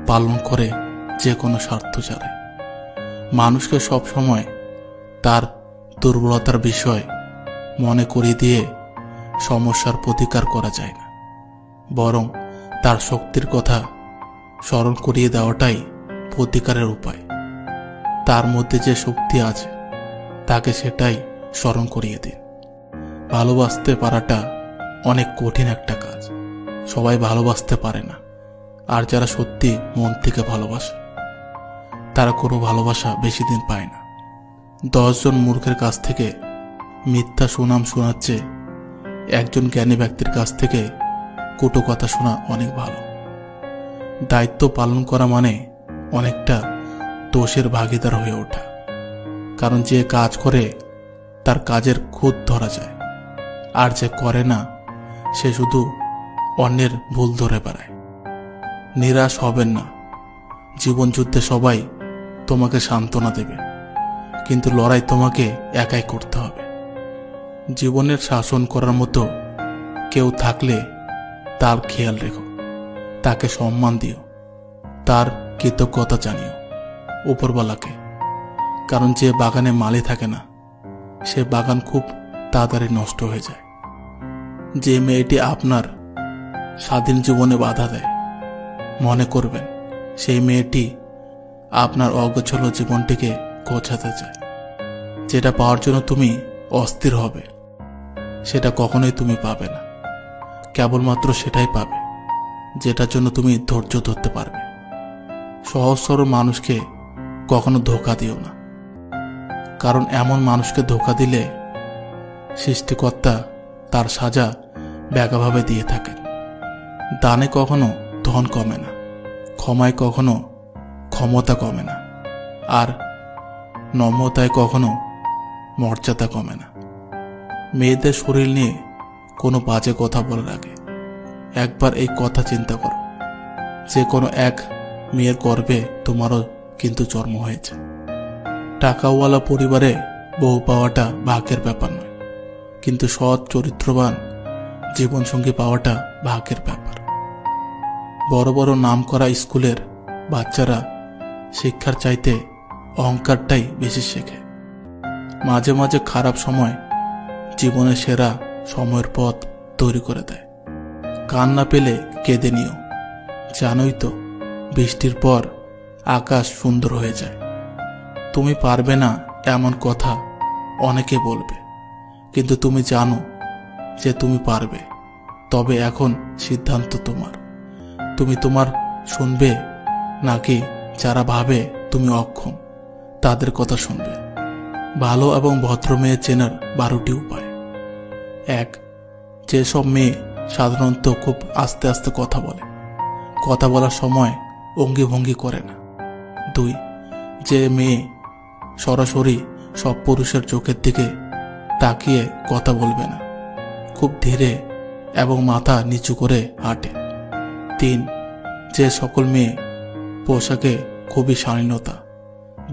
S1: পালন করে যে কোনো স্বার্থ ছাড়াই। মানুষকে সব সময় তার দুর্বলতার বিষয় মনে করিয়ে দিয়ে সমস্যার প্রতিকার করা যায় না, বরং তার শক্তির কথা স্মরণ করিয়ে দেওয়াটাই প্রতিকারের উপায়। তার মধ্যে যে শক্তি আছে তাকে সেটাই স্মরণ করিয়ে দিন। ভালোবাসতে পারাটা অনেক কঠিন একটা কাজ, সবাই ভালোবাসতে পারে না। আর যারা সত্যি মন থেকে ভালোবাসে তারা কোনো ভালোবাসা বেশি দিন পায় না। 10 জন মূর্খের কাছ থেকে মিথ্যা সুনাম শোনাচ্ছে একজন জ্ঞানী ব্যক্তির কাছ থেকে কটু কথা শোনা অনেক ভালো। দায়িত্ব পালন করা মানে অনেকটা দোষের ভাগিদার হয়ে ওঠা, কারণ যে কাজ করে তার কাজের খুঁত ধরা যায়, আর যে করে না সে শুধু অন্যের ভুল ধরে বেড়ায়। নিরাশ হবেন না, জীবন যুদ্ধে সবাই তোমাকে সান্ত্বনা দেবে, কিন্তু লড়াই তোমাকে একাই করতে হবে। জীবনের শাসন করার মতো কেউ থাকলে তার খেয়াল রেখো, তাকে সম্মান দিও, তার কৃতজ্ঞতা জানিও উপরওয়ালাকে। কারণ যে বাগানে মালি থাকে না সে বাগান খুব তাড়াতাড়ি নষ্ট হয়ে যায়। যে মেয়েটি আপনার স্বাধীন জীবনে বাধা দেয়, মনে করবেন সেই মেয়েটি আপনার অগোছালো জীবনটিকে গোছাতে চায়। যেটা পাওয়ার জন্য তুমি অস্থির হবে সেটা কখনোই তুমি পাবে না, কেবলমাত্র সেটাই পাবে যেটার জন্য তুমি ধৈর্য ধরতে পারবে। সহজ সরল মানুষকে কখনো ধোঁকা দিও না, কারণ এমন মানুষকে ধোঁকা দিলে সৃষ্টিকর্তা তার সাজা ব্যাগাভাবে দিয়ে থাকেন। দানে কখনো ধন কমে না, ক্ষমায় কখনো ক্ষমতা কমে না, আর নম্রতায় কখনো মর্যাদা কমে না। মেয়েদের শরীর নিয়ে কোনো বাজে কথা বলার আগে একবার এই কথা চিন্তা করো, যে কোনো এক মেয়ের গর্ভে তোমারও কিন্তু জন্ম হয়েছে। টাকাওয়ালা পরিবারে বউ পাওয়াটা ভাগ্যের ব্যাপার নয়, কিন্তু সৎ চরিত্রবান জীবনসঙ্গী পাওয়াটা ভাগ্যের ব্যাপার। বড় বড় নামকরা স্কুলের বাচ্চারা শিক্ষার চাইতে অহংকারটাই বেশি শেখে। মাঝে মাঝে খারাপ সময় জীবনের সেরা সময়ের পথ তৈরি করে দেয়। কান্না পেলে কেঁদে নিও, জানোই তো বৃষ্টির পর আকাশ সুন্দর হয়ে যায়। তুমি পারবে না এমন কথা অনেকে বলবে, কিন্তু তুমি জানো যে তুমি পারবে। তবে এখন সিদ্ধান্ত তোমার, তুমি তোমার শুনবে নাকি যারা ভাবে তুমি অক্ষম তাদের কথা শুনবে। ভালো এবং ভদ্র মেয়ে চেনার 12টি উপায়। 1, যেসব মেয়ে সাধারণত খুব আস্তে আস্তে কথা বলে, কথা বলার সময় অঙ্গি ভঙ্গি করে না। 2, যে মেয়ে সরাসরি সব পুরুষের চোখের দিকে তাকিয়ে কথা বলবে না। খুব ধীরে এবং মাথা নিচু করে হাঁটে। 3. যে সকল মেয়ে পোশাকে খুবই শালীনতা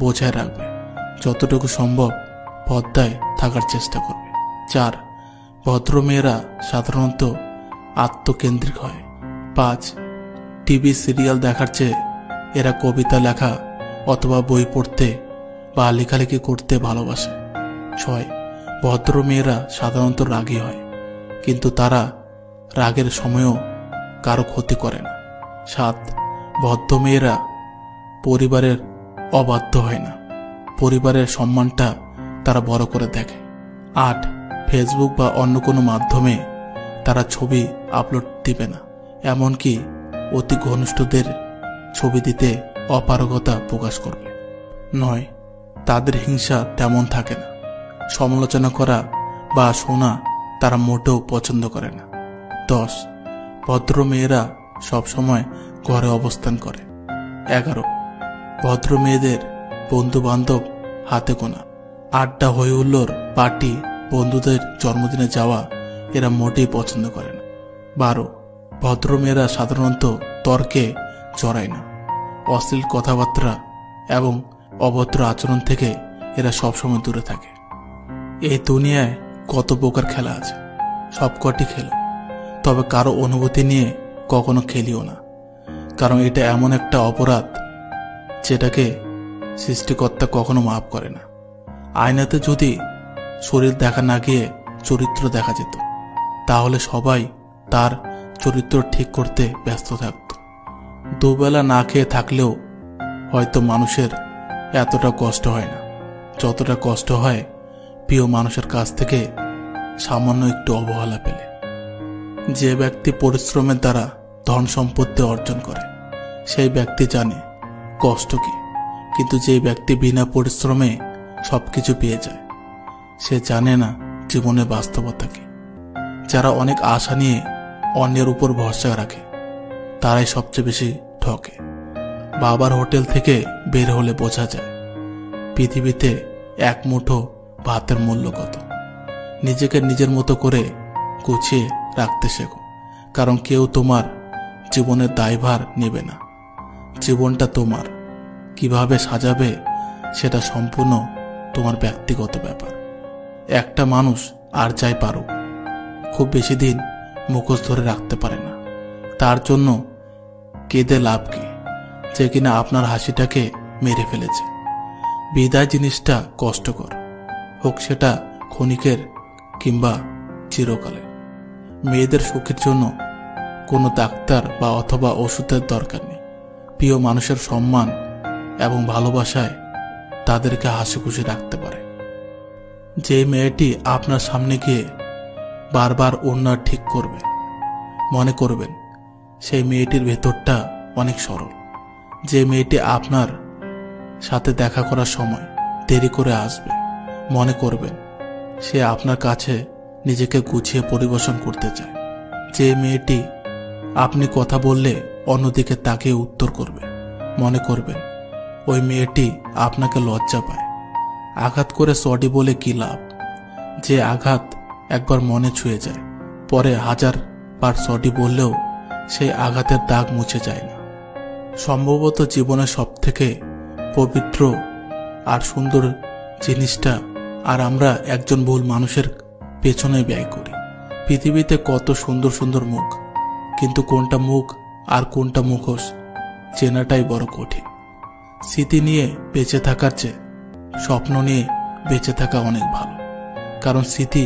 S1: বজায় রাখবে, যতটুকু সম্ভব পর্দায় থাকার চেষ্টা করবে। 4. ভদ্র মেয়েরা সাধারণত আত্মকেন্দ্রিক হয়। 5. টিভি সিরিয়াল দেখার চেয়ে এরা কবিতা লেখা অথবা বই পড়তে বা লেখালেখি করতে ভালোবাসে। 6. ভদ্র মেয়েরা সাধারণত রাগী হয়, কিন্তু তারা রাগের সময়ও কারো ক্ষতি করে না। 7. ভদ্র মেয়েরা পরিবারের অবাধ্য হয় না, পরিবারের সম্মানটা তারা বড় করে দেখে। 8. ফেসবুক বা অন্য কোনো মাধ্যমে তারা ছবি আপলোড দিবে না, এমনকি অতি ঘনিষ্ঠদের ছবি দিতে অপারগতা প্রকাশ করবে। 9. তাদের হিংসা তেমন থাকে না, সমালোচনা করা বা শোনা তারা মোটেও পছন্দ করে না। 10. ভদ্র মেয়েরা সবসময় ঘরে অবস্থান করে। 11. ভদ্র মেয়েদের বন্ধু বান্ধব হাতে গোনা। আড্ডা হই হুল্লোড়, পার্টি, বন্ধুদের জন্মদিনে যাওয়া এরা মোটেই পছন্দ করে না। 12. ভদ্র মেয়েরা সাধারণত তর্কে জড়ায় না, অশ্লীল কথাবার্তা এবং অভদ্র আচরণ থেকে এরা সবসময় দূরে থাকে। এই দুনিয়ায় কত প্রকার খেলা আছে, সবকটি খেলো, তবে কারো অনুভূতি নিয়ে কখনো খেলিও না, কারণ এটা এমন একটা অপরাধ যেটাকে সৃষ্টিকর্তা কখনো মাফ করে না। আয়নাতে যদি শরীর দেখা না গিয়ে চরিত্র দেখা যেত, তাহলে সবাই তার চরিত্র ঠিক করতে ব্যস্ত থাকত। দুবেলা না খেয়ে থাকলেও হয়তো মানুষের এতটা কষ্ট হয় না যতটা কষ্ট হয় প্রিয় মানুষের কাছ থেকে সামান্য একটু অবহেলা পেলে। যে ব্যক্তি পরিশ্রমের দ্বারা ধন সম্পত্তি অর্জন করে সেই ব্যক্তি জানে কষ্ট কি, কিন্তু যে ব্যক্তি বিনা পরিশ্রমে সবকিছু পেয়ে যায় সে জানে না জীবনের বাস্তবতা কি। যারা অনেক আশা নিয়ে অন্যের উপর ভরসা রাখে তারাই সবচেয়ে বেশি ঠকে। বাবার হোটেল থেকে বের হলে বোঝা যায় পৃথিবীতে এক মুঠো ভাতের মূল্য কত। নিজেকে নিজের মতো করে গুছিয়ে রাখতে শেখো, কারণ কেউ তোমার জীবনের দায়ভার নেবে না। জীবনটা তোমার, কিভাবে সাজাবে সেটা সম্পূর্ণ তোমার ব্যক্তিগত ব্যাপার। একটা মানুষ আর যাই পারুক খুব বেশি দিন মুখোশ ধরে রাখতে পারে না। তার জন্য কেঁদে লাভ কি যে কিনা আপনার হাসিটাকে মেরে ফেলেছে। বিদায় জিনিসটা কষ্টকর, হোক সেটা ক্ষণিকের কিংবা চিরকালের। মেয়েদের সুখের জন্য কোনো ডাক্তার বা অথবা ওষুধের দরকার নেই। প্রিয় মানুষের সম্মান এবং ভালোবাসায় তাদেরকে হাসি খুশি রাখতে পারে। যে মেয়েটি আপনার সামনে গিয়ে বারবার ওড়না ঠিক করবে, মনে করবেন সেই মেয়েটির ভেতরটা অনেক সরল। যে মেয়েটি আপনার সাথে দেখা করার সময় দেরি করে আসবে, মনে করবেন সে আপনার কাছে নিজেকে গুছিয়ে পরিবেশন করতে চায়। যে মেয়েটি আপনি কথা বললে অন্যদিকে তাকিয়ে উত্তর করবে, মনে করবেন ওই মেয়েটি আপনাকে লজ্জা পায়। আঘাত করে সরি বলে কি লাভ? যে আঘাত একবার মনে ছুঁয়ে যায়, পরে 1000 বার সরি বললেও সেই আঘাতের দাগ মুছে যায় না। সম্ভবত জীবনের সবথেকে পবিত্র আর সুন্দর জিনিসটা আর আমরা একজন ভুল মানুষের পেছনে ব্যয় করি। পৃথিবীতে কত সুন্দর সুন্দর মুখ, কিন্তু কোনটা মুখ আর কোনটা মুখোশ চেনাটাই বড় কঠিন। স্মৃতি নিয়ে বেঁচে থাকার চেয়ে স্বপ্ন নিয়ে বেঁচে থাকা অনেক ভালো, কারণ স্মৃতি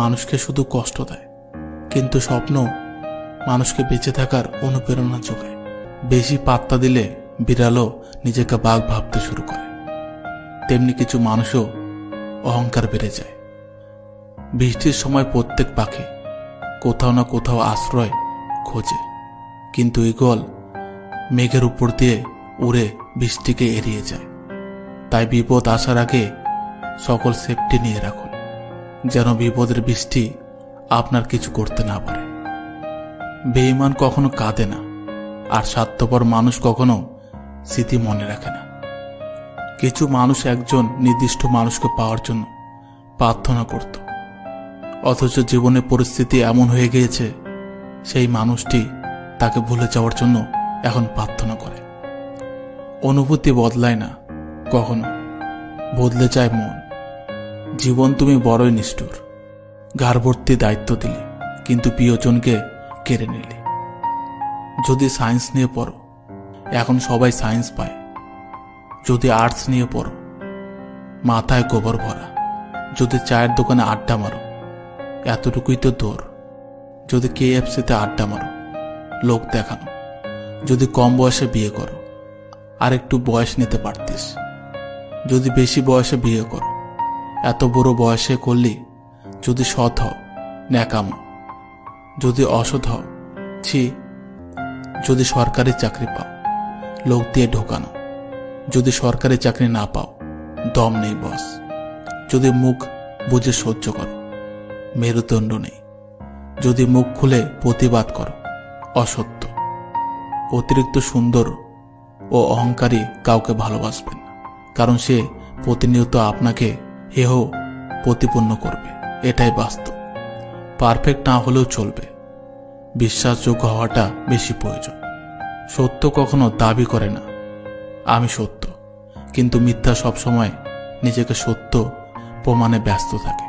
S1: মানুষকে শুধু কষ্ট দেয়, কিন্তু স্বপ্ন মানুষকে বেঁচে থাকার অনুপ্রেরণা যোগায়। বেশি পাত্তা দিলে বিড়ালও নিজেকে বাঘ ভাবতে শুরু করে, তেমনি কিছু মানুষও অহংকার বেড়ে যায়। বৃষ্টির সময় প্রত্যেক পাখি কোথাও না কোথাও আশ্রয় খোঁজে, কিন্তু ঈগল মেঘের উপর দিয়ে উড়ে বৃষ্টিকে এড়িয়ে যায়। তাই বিপদ আসার আগে সকল সেফটি নিয়ে রাখুন, যেন বিপদের বৃষ্টি আপনার কিছু করতে না পারে। বেঈমান কখনো কাঁদে না, আর স্বার্থপর মানুষ কখনো স্মৃতি মনে রাখে না। কিছু মানুষ একজন নির্দিষ্ট মানুষকে পাওয়ার জন্য প্রার্থনা করত, অথচ জীবনের পরিস্থিতি এমন হয়ে গিয়েছে সেই মানুষটি তাকে ভুলে যাওয়ার জন্য এখন প্রার্থনা করে। অনুভূতি বদলায় না কখনো, বদলে যায় মন। জীবন তুমি বড়ই নিষ্ঠুর, ঘাড় ভর্তি দায়িত্ব দিলে কিন্তু প্রিয়জনকে কেড়ে নিলে। যদি সায়েন্স নিয়ে পড়ো, এখন সবাই সায়েন্স পায়। যদি আর্টস নিয়ে পড়ো, মাথায় গোবর ভরা। যদি চায়ের দোকানে আড্ডা মারো, এতটুকুই তো দৌড়। যদি KFC-তে আড্ডা মারো, লোক দেখানো। যদি কম বয়সে বিয়ে করো, আর একটু বয়স নিতে পারতিস। যদি বেশি বয়সে বিয়ে করো, এত বড় বয়সে করলি। যদি সৎ হও, ন্যাকামো। যদি অসৎ হও, ছি। যদি সরকারি চাকরি পাও, লোক দিয়ে ঢোকানো। যদি সরকারি চাকরি না পাও, দম নেই বস। যদি মুখ বুঝে সহ্য করো, মেরুদণ্ড নেই। যদি মুখ খুলে প্রতিবাদ করো, অসত্য। অতিরিক্ত সুন্দর ও অহংকারী কাউকে ভালোবাসবেন না, কারণ সে প্রতিনিয়ত আপনাকে হেহ প্রতিপন্ন করবে। এটাই বাস্তব। পারফেক্ট না হলেও চলবে, বিশ্বাসযোগ্য হওয়াটা বেশি প্রয়োজন। সত্য কখনো দাবি করে না আমি সত্য, কিন্তু মিথ্যা সবসময় নিজেকে সত্য প্রমাণে ব্যস্ত থাকে।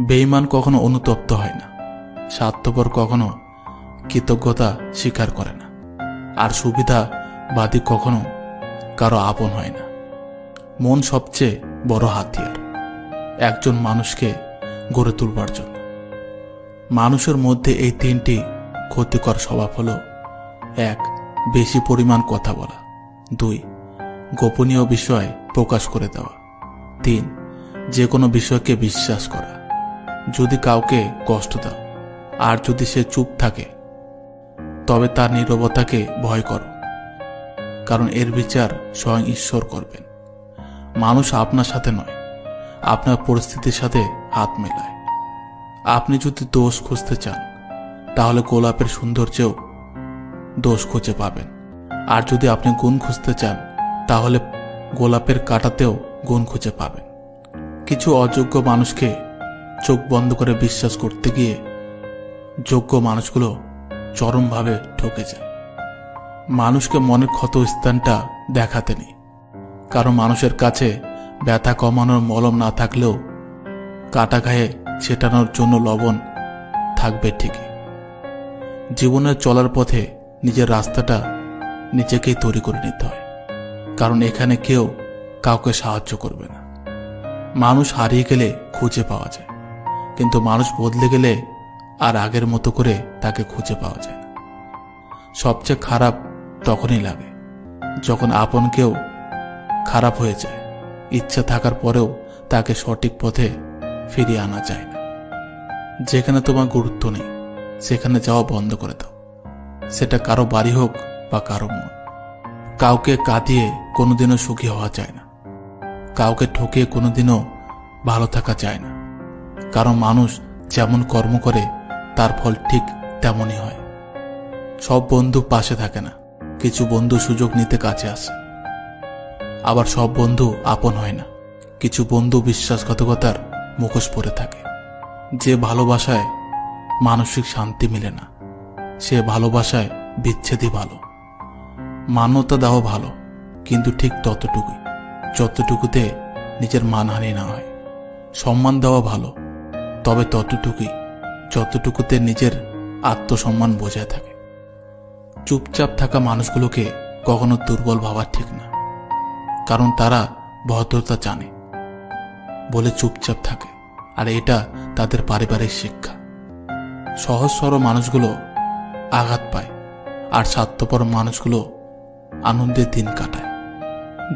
S1: বেঈমান কখনো অনুতপ্ত হয় না, স্বার্থপর কখনো কৃতজ্ঞতা স্বীকার করে না, আর সুবিধাবাদী কখনো কারো আপন হয় না। মন সবচেয়ে বড় হাতিয়ার একজন মানুষকে গড়ে তুলবার জন্য। মানুষের মধ্যে এই 3টি ক্ষতিকর স্বভাব হলো: 1. বেশি পরিমাণ কথা বলা। 2. গোপনীয় বিষয় প্রকাশ করে দেওয়া। 3. যে কোনো বিষয়কে বিশ্বাস করা। যদি কাউকে কষ্ট দাও, আর যদি সে চুপ থাকে, তবে তার নীরবতাকে ভয় করো, কারণ এর বিচার স্বয়ং ঈশ্বর করবেন। মানুষ আপনার সাথে নয়, আপনার পরিস্থিতির সাথে হাত মেলায়। আপনি যদি দোষ খুঁজতে চান, তাহলে গোলাপের সৌন্দর্যেও দোষ খুঁজে পাবেন। আর যদি আপনি গুণ খুঁজতে চান, তাহলে গোলাপের কাঁটাতেও গুণ খুঁজে পাবেন। কিছু অযোগ্য মানুষকে চোখ বন্ধ করে বিশ্বাস করতে গিয়ে যোগ্য মানুষগুলো চরমভাবে ঠকে যায়। মানুষকে মনের ক্ষত স্থানটা দেখাতে নেই, কারণ মানুষের কাছে ব্যথা কমানোর মলম না থাকলেও কাটা গায়ে ছেটানোর জন্য লবণ থাকবে ঠিকই। জীবনের চলার পথে নিজের রাস্তাটা নিজেকেই তৈরি করে নিতে হয়, কারণ এখানে কেউ কাউকে সাহায্য করবে না। মানুষ হারিয়ে গেলে খুঁজে পাওয়া যায়, কিন্তু মানুষ বদলে গেলে আর আগের মতো করে তাকে খুঁজে পাওয়া যায় না। সবচেয়ে খারাপ তখনই লাগে যখন আপন কেউ খারাপ হয়ে যায়। ইচ্ছা থাকার পরেও তাকে সঠিক পথে ফিরিয়ে আনা যায় না। যেখানে তোমার গুরুত্ব নেই, সেখানে যাওয়া বন্ধ করে দাও। সেটা কারো বাড়ি হোক বা কারো মন। কাউকে কাঁদিয়ে কোনোদিনও সুখী হওয়া যায় না, কাউকে ঠকিয়ে কোনোদিনও ভালো থাকা যায় না, কারণ মানুষ যেমন কর্ম করে তার ফল ঠিক তেমনই হয়। সব বন্ধু পাশে থাকে না, কিছু বন্ধু সুযোগ নিতে কাছে আসে। আবার সব বন্ধু আপন হয় না, কিছু বন্ধু বিশ্বাসঘাতকতার মুখোশ পরে থাকে। যে ভালোবাসায় মানসিক শান্তি মিলে না, সে ভালোবাসায় বিচ্ছেদই ভালো। মান্যতা দেওয়া ভালো, কিন্তু ঠিক ততটুকুই যতটুকুতে নিজের মানহানি না হয়। সম্মান দেওয়া ভালো, তবে ততটুকুই যতটুকুতে নিজের আত্মসম্মান বজায় থাকে। চুপচাপ থাকা মানুষগুলোকে কখনো দুর্বল ভাবা ঠিক না, কারণ তারা ভদ্রতা জানে বলে চুপচাপ থাকে, আর এটা তাদের পারিবারিক শিক্ষা। সহজ সরল মানুষগুলো আঘাত পায়, আর স্বার্থপর মানুষগুলো আনন্দের দিন কাটায়।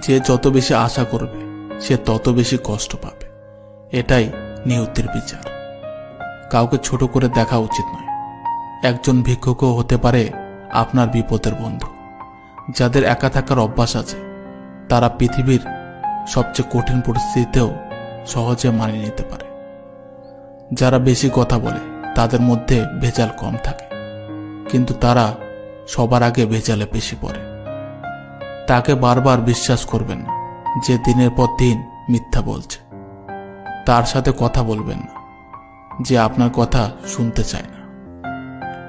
S1: যে যত বেশি আশা করবে, সে তত বেশি কষ্ট পাবে। এটাই নিয়তির বিচার। কাউকে ছোট করে দেখা উচিত নয়। একজন ভিক্ষুকও হতে পারে আপনার বিপদের বন্ধু। যাদের একা থাকার অভ্যাস আছে, তারা পৃথিবীর সবচেয়ে কঠিন পরিস্থিতিতেও সহজে মানিয়ে নিতে পারে। যারা বেশি কথা বলে, তাদের মধ্যে ভেজাল কম থাকে, কিন্তু তারা সবার আগে ভেজালে বেশি পড়ে। তাকে বারবার বিশ্বাস করবেন না যে দিনের পর দিন মিথ্যা বলছে। তার সাথে কথা বলবেন না যে আপনার কথা শুনতে চায় না।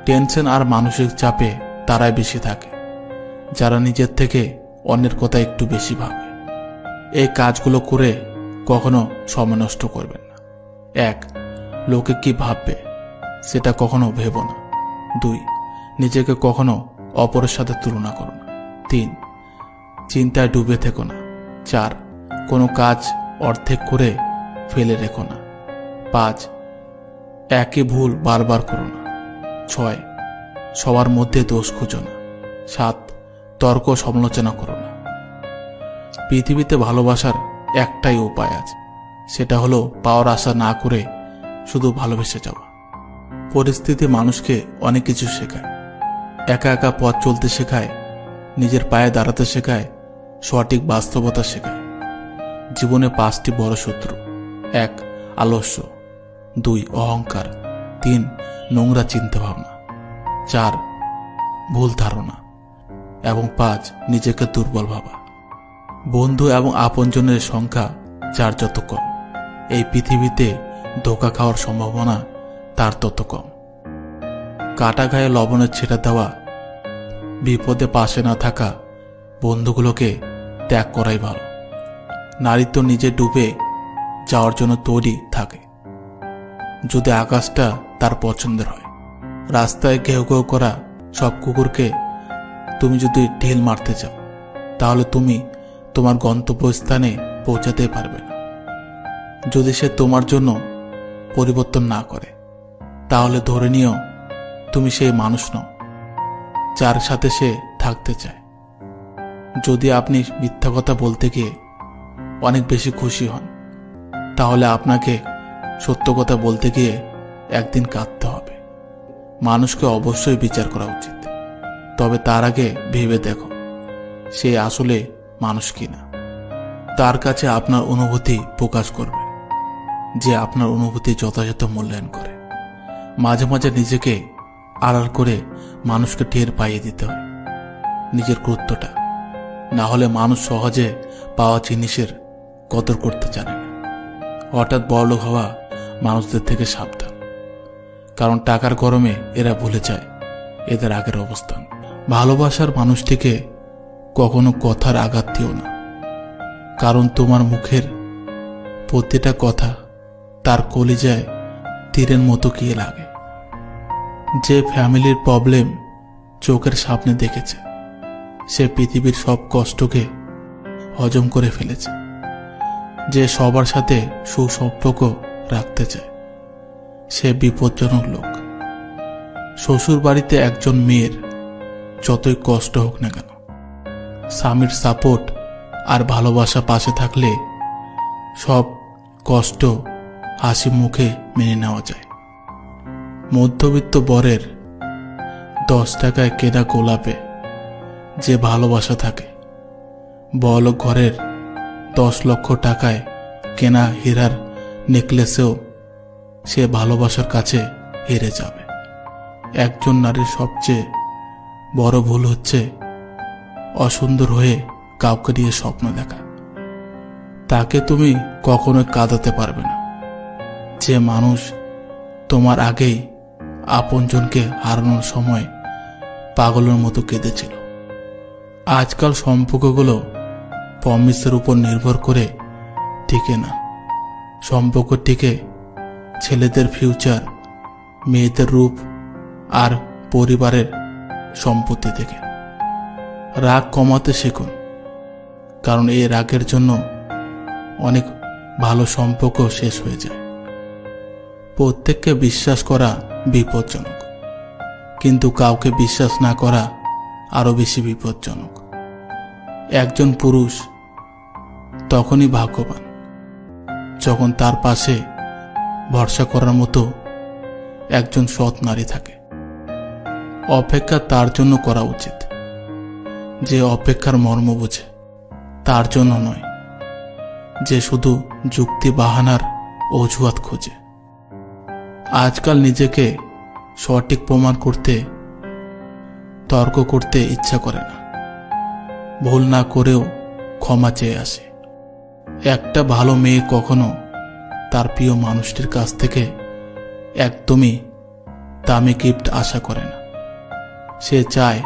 S1: টেনশন আর মানসিক চাপে তারাই বেশি থাকে যারা নিজের থেকে অন্যের কথা একটু বেশি ভাবে। এই কাজগুলো করে কখনো সময় নষ্ট করবেন না। 1. লোকে কি ভাববে সেটা কখনো ভেবো না। 2. নিজেকে কখনো অপরের সাথে তুলনা করো না। 3. চিন্তায় ডুবে থেকো না। 4. কোনো কাজ অর্ধেক করে ফেলে রেখো না। 5. একই ভুল বারবার করো না। 6. সবার মধ্যে দোষ খুঁজো না। 7. তর্ক সমালোচনা করো না। পৃথিবীতে ভালোবাসার একটাই উপায় আছে, সেটা হলো পাওয়ার আশা না করে শুধু ভালোবেসে যাওয়া। পরিস্থিতি মানুষকে অনেক কিছু শেখায়। একা একা পথ চলতে শেখায়, নিজের পায়ে দাঁড়াতে শেখায়, সঠিক বাস্তবতা শেখায়। জীবনে 5টি বড় শত্রু। 1. আলস্য। 2. অহংকার। 3. নোংরা চিন্তাভাবনা। 4. ভুল ধারণা। এবং 5. নিজেকে দুর্বল ভাবা। বন্ধু এবং আপনজনের সংখ্যা যার যত কম, এই পৃথিবীতে ধোঁকা খাওয়ার সম্ভাবনা তার তত কম। কাটা গায়ে লবণের ছেটা দেওয়া, বিপদে পাশে না থাকা বন্ধুগুলোকে ত্যাগ করাই ভালো। নারী তো নিজে ডুবে যাওয়ার জন্য তৈরি থাকে যদি আকাশটা তার পছন্দের হয়। রাস্তায় ঘেউ ঘেউ করা সব কুকুরকে তুমি যদি ঢিল মারতে চাও, তাহলে তুমি তোমার গন্তব্যস্থানে পৌঁছাতে পারবে না। যদি সে তোমার জন্য পরিবর্তন না করে, তাহলে ধরে নিও তুমি সেই মানুষ নও যার সাথে সে থাকতে চায়। যদি আপনি মিথ্যা কথা বলতে গিয়ে অনেক বেশি খুশি হন, তাহলে আপনাকে সত্য কথা বলতে গিয়ে একদিন কাঁদতে হবে। মানুষকে অবশ্যই বিচার করা উচিত, তবে তার আগে ভেবে দেখো সে আসলে মানুষ কিনা। তার কাছে আপনার অনুভূতি প্রকাশ করবে, যে আপনার অনুভূতি যথাযথ মূল্যায়ন করে। মাঝে মাঝে নিজেকে আড়াল করে মানুষকে টের পাইয়ে দিতে হয় নিজের গুরুত্বটা, না হলে মানুষ সহজে পাওয়া জিনিসের কদর করতে জানে না। হঠাৎ বড়লোক হওয়া মানুষদের থেকে সাবধান, কারণ টাকার গরমে এরা ভুলে যায় এদের আগের অবস্থান। ভালোবাসার মানুষটিকে কখনো কথার আঘাত দিও না, কারণ তোমার মুখের প্রতিটা কথা তার কলিজায় তীরের মতো গিয়ে লাগে। যে ফ্যামিলির প্রবলেম চোখের সামনে দেখেছে, সে পৃথিবীর সব কষ্টকে হজম করে ফেলেছে। যে সবার সাথে সুসম্পর্ক রাখতে চায়, সে বিপজ্জনক লোক। শ্বশুর বাড়িতে একজন মেয়ের যতই কষ্ট হোক না কেন, স্বামীর সাপোর্ট আর ভালোবাসা পাশে থাকলে সব কষ্ট হাসি মুখে মেনে নেওয়া যায়। মধ্যবিত্ত বরের 10 টাকায় কেনা গোলাপে যে ভালোবাসা থাকে, বড়লোক ঘরের 10 লক্ষ টাকায় কেনা হীরার নেকলেসেও সে ভালোবাসার কাছে হেরে যাবে। একজন নারীর সবচেয়ে বড় ভুল হচ্ছে অসুন্দর হয়ে কাউকে নিয়ে স্বপ্ন দেখা। তাকে তুমি কখনোই কাঁদাতে পারবে না, যে মানুষ তোমার আগেই আপনজনকে হারানোর সময় পাগলের মতো কেঁদেছিল। আজকাল সম্পর্কগুলো প্রমিসের উপর নির্ভর করে টিকে না। সম্পর্ক টিকে ছেলেদের ফিউচার, মেয়েদের রূপ আর পরিবারের সম্পত্তি থেকে। রাগ কমাতে শিখুন, কারণ এই রাগের জন্য অনেক ভালো সম্পর্ক শেষ হয়ে যায়। প্রত্যেককে বিশ্বাস করা বিপজ্জনক, কিন্তু কাউকে বিশ্বাস না করা আরো বেশি বিপজ্জনক। একজন পুরুষ তখনই ভাগ্যবান যখন তার পাশে ভরসা করার মতো একজন সৎ নারী থাকে। অপেক্ষা তার জন্য করা উচিত যে অপেক্ষার মর্ম বোঝে, তার জন্য নয় যে শুধু যুক্তি বাহানার অজুহাত খোঁজে। আজকাল নিজেকে সঠিক প্রমাণ করতে, তর্ক করতে ইচ্ছা করে না। ভুল না করেও ক্ষমা চেয়ে আসে। একটা ভালো মেয়ে কখনো তার প্রিয় মানুষটির কাছ থেকে একদমই দামি গিফট আশা করে না। সে চায়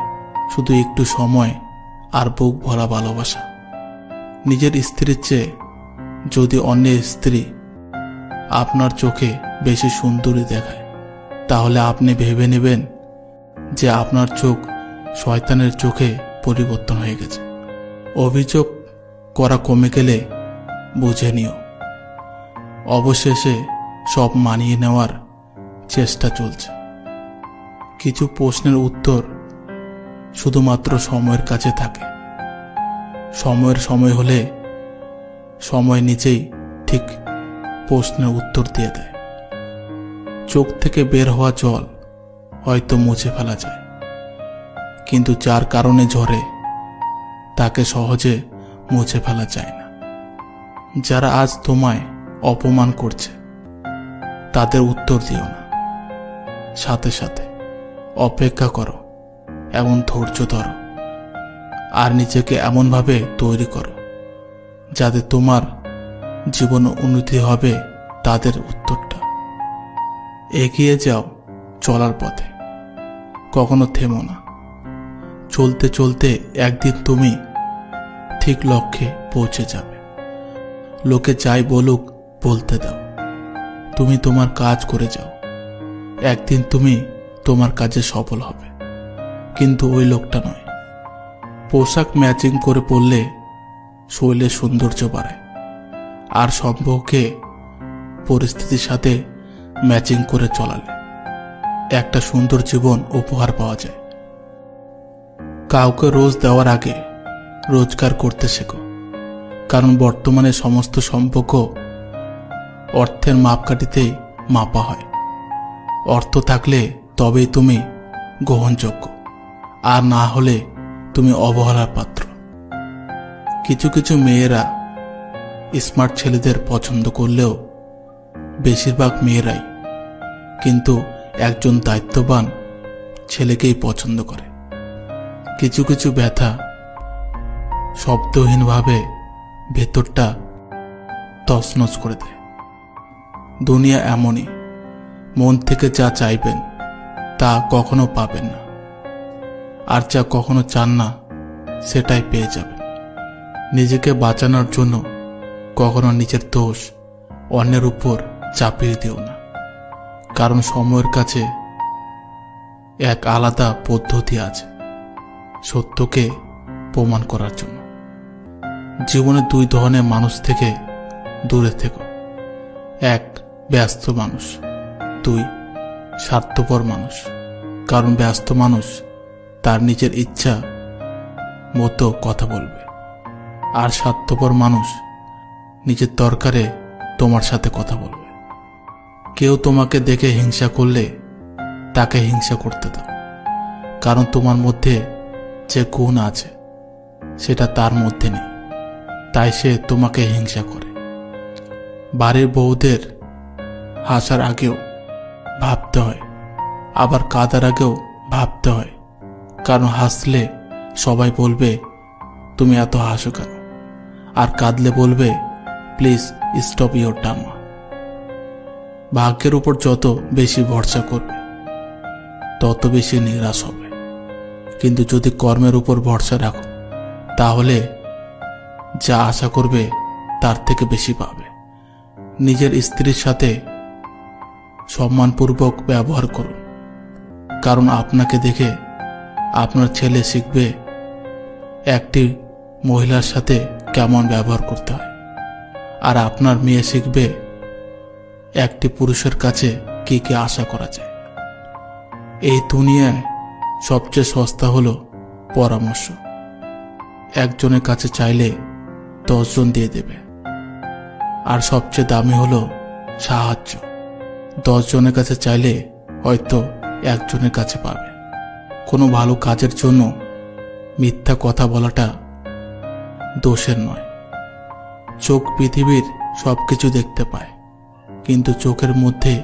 S1: শুধু একটু সময় আর বুক ভরা ভালোবাসা। নিজের স্ত্রীর চেয়ে যদি অন্যের স্ত্রী আপনার চোখে বেশি সুন্দরী দেখায়, তাহলে আপনি ভেবে নেবেন যে আপনার চোখ শয়তানের চোখে পরিবর্তন হয়ে গেছে। অভিযোগ করা কমে গেলে বুঝে নিও অবশেষে সব মানিয়ে নেওয়ার চেষ্টা চলছে। কিছু প্রশ্নের উত্তর শুধুমাত্র সময়ের কাছে থাকে। সময়ের সময় হলে সময় নিজেই ঠিক প্রশ্নের উত্তর দিয়ে দেয়। চোখ থেকে বের হওয়া জল হয়তো মুছে ফেলা যায়, কিন্তু যার কারণে ঝরে তাকে সহজে মুছে ফেলা যায় না। যারা আজ তোমায় অপমান করছে তাদের উত্তর দিও না, সাথে সাথে অপেক্ষা করো এবং ধৈর্য ধরো, আর নিজেকে এমনভাবে তৈরি করো যাতে তোমার জীবন উন্নতি হবে তাদের উত্তরটা। এগিয়ে যাও চলার পথে, কখনো থেমো না। চলতে চলতে একদিন তুমি ঠিক লক্ষ্যে পৌঁছে যাবে। লোকে যাই বলুক বলতে দাও, তুমি তোমার কাজ করে যাও। একদিন তুমি তোমার কাজে সফল হবে, কিন্তু ওই লোকটা নয়। পোশাক ম্যাচিং করে পরলে শরীরের সৌন্দর্য বাড়ে, আর সম্পর্কে পরিস্থিতির সাথে ম্যাচিং করে চলালে একটা সুন্দর জীবন উপহার পাওয়া যায়। কাউকে রোজ দেওয়ার আগে রোজগার করতে শেখো, কারণ বর্তমানে সমস্ত সম্পর্ক অর্থের মাপকাঠিতেই মাপা হয়। অর্থ থাকলে তবেই তুমি গ্রহণযোগ্য, আর না হলে তুমি অবহেলার পাত্র। কিছু কিছু মেয়েরা স্মার্ট ছেলেদের পছন্দ করলেও বেশিরভাগ মেয়েরাই কিন্তু একজন দায়িত্ববান ছেলেকেই পছন্দ করে। কিছু কিছু ব্যথা শব্দহীনভাবে ভেতরটা তছনছ করে দেয়। দুনিয়া এমনই, মন থেকে যা চাইবেন তা কখনো পাবেন না, আর যা কখনো চান না সেটাই পেয়ে যাবেন। নিজেকে বাঁচানোর জন্য কখনো নিজের দোষ অন্যের উপর চাপিয়ে দিও না, কারণ সময়ের কাছে এক আলাদা পদ্ধতি আছে সত্যকে প্রমাণ করার জন্য। জীবনে দুই ধরনের মানুষ থেকে দূরে থেকো। এক, ব্যস্ত মানুষ। দুই, স্বার্থপর মানুষ। কারণ ব্যস্ত মানুষ তার নিজের ইচ্ছা মতো কথা বলবে, আর স্বার্থপর মানুষ নিজের দরকারে তোমার সাথে কথা বলবে। কেউ তোমাকে দেখে হিংসা করলে তাকে হিংসা করতে দাও, কারণ তোমার মধ্যে যে গুণ আছে সেটা তার মধ্যে নেই, তাই সে তোমাকে হিংসা করে। বাড়ির বউদের হাসার আগেও ভাবতে হয়, আবার কাঁদার আগেও ভাবতে হয়, কারণ হাসলে সবাই বলবে তুমি এত হাসো কেন, আর কাঁদলে বলবে প্লিজ স্টপ ইওর ড্রামা। ভাগ্যের উপর যত বেশি ভরসা করবে তত বেশি নিরাশ হবে, কিন্তু যদি কর্মের উপর ভরসা রাখো তাহলে যা আশা করবে তার থেকে বেশি পাবে। নিজের স্ত্রীর সাথে সম্মানপূর্বক ব্যবহার করুন, কারণ আপনাকে দেখে আপনার ছেলে শিখবে একটি মহিলার সাথে কেমন ব্যবহার করতে হয়, আর আপনার মেয়ে শিখবে একটি পুরুষের কাছে কি কি আশা করা যায়। এই দুনিয়ায় সবচেয়ে সস্তা হলো পরামর্শ। একজনের কাছে চাইলে 10 জন দিয়ে দেবে, আর সবচেয়ে দামি হলো সাহায্য। 10 জনের কাছে চাইলে হয়তো একজনের কাছে পাবে। কোনো ভালো কাজের জন্য মিথ্যা কথা বলাটা দোষের নয়। চোখ পৃথিবীর সবকিছু দেখতে পায়, কিন্তু চোখের মধ্যে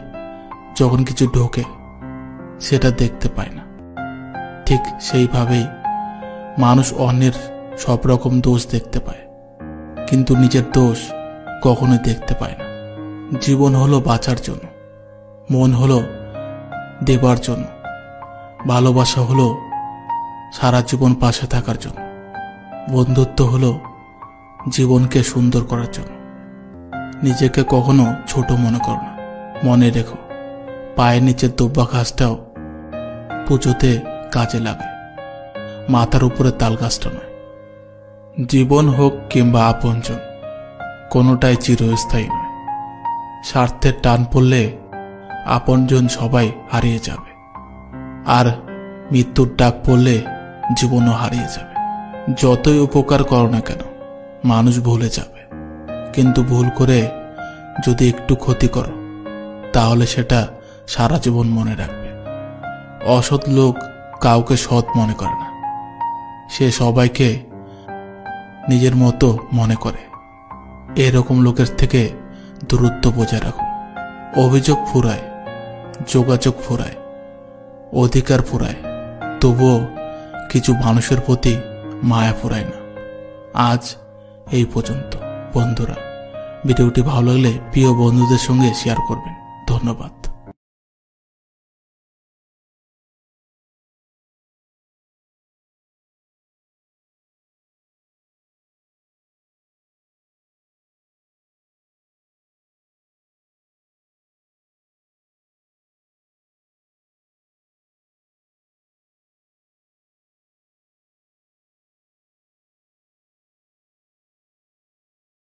S1: যখন কিছু ঢোকে সেটা দেখতে পায় না। ঠিক সেইভাবেই মানুষ অন্যের সব রকম দোষ দেখতে পায়, কিন্তু নিজের দোষ কখনোই দেখতে পায় না। জীবন হলো বাঁচার জন্য, মন হলো দেবার জন্য, ভালোবাসা হলো সারা জীবন পাশে থাকার জন্য, বন্ধুত্ব হলো জীবনকে সুন্দর করার জন্য। নিজেকে কখনো ছোট মনে করো না। মনে রেখো, পায়ের নিচের দুব্বা ঘাসটাও পুজোতে কাজে লাগে, মাথার উপরে তাল গাছটা নয়। জীবন হোক কিংবা আপনজন, কোনোটাই চিরস্থায়ী নয়। স্বার্থের টান পড়লে আপনজন সবাই হারিয়ে যাবে, আর মৃত্যুর ডাক পড়লে জীবনও হারিয়ে যাবে। যতই উপকার করো না কেন, মানুষ ভুলে যাবে, কিন্তু ভুল করে যদি একটু ক্ষতি করো তাহলে সেটা সারা জীবন মনে রাখবে। অসৎ লোক কাউকে সৎ মনে করে না, সে সবাইকে নিজের মতো মনে করে। এরকম লোকের থেকে দূরত্ব বজায় রাখুন। অভিযোগ ফুরায়, যোগাযোগ ফুরায়, অধিকার ফুরায়, তবুও কিছু মানুষের প্রতি মায়া ফুরায় না। আজ এই পর্যন্ত। বন্ধুরা, ভিডিওটি ভালো লাগলে প্রিয় বন্ধুদের সঙ্গে শেয়ার করবেন। ধন্যবাদ।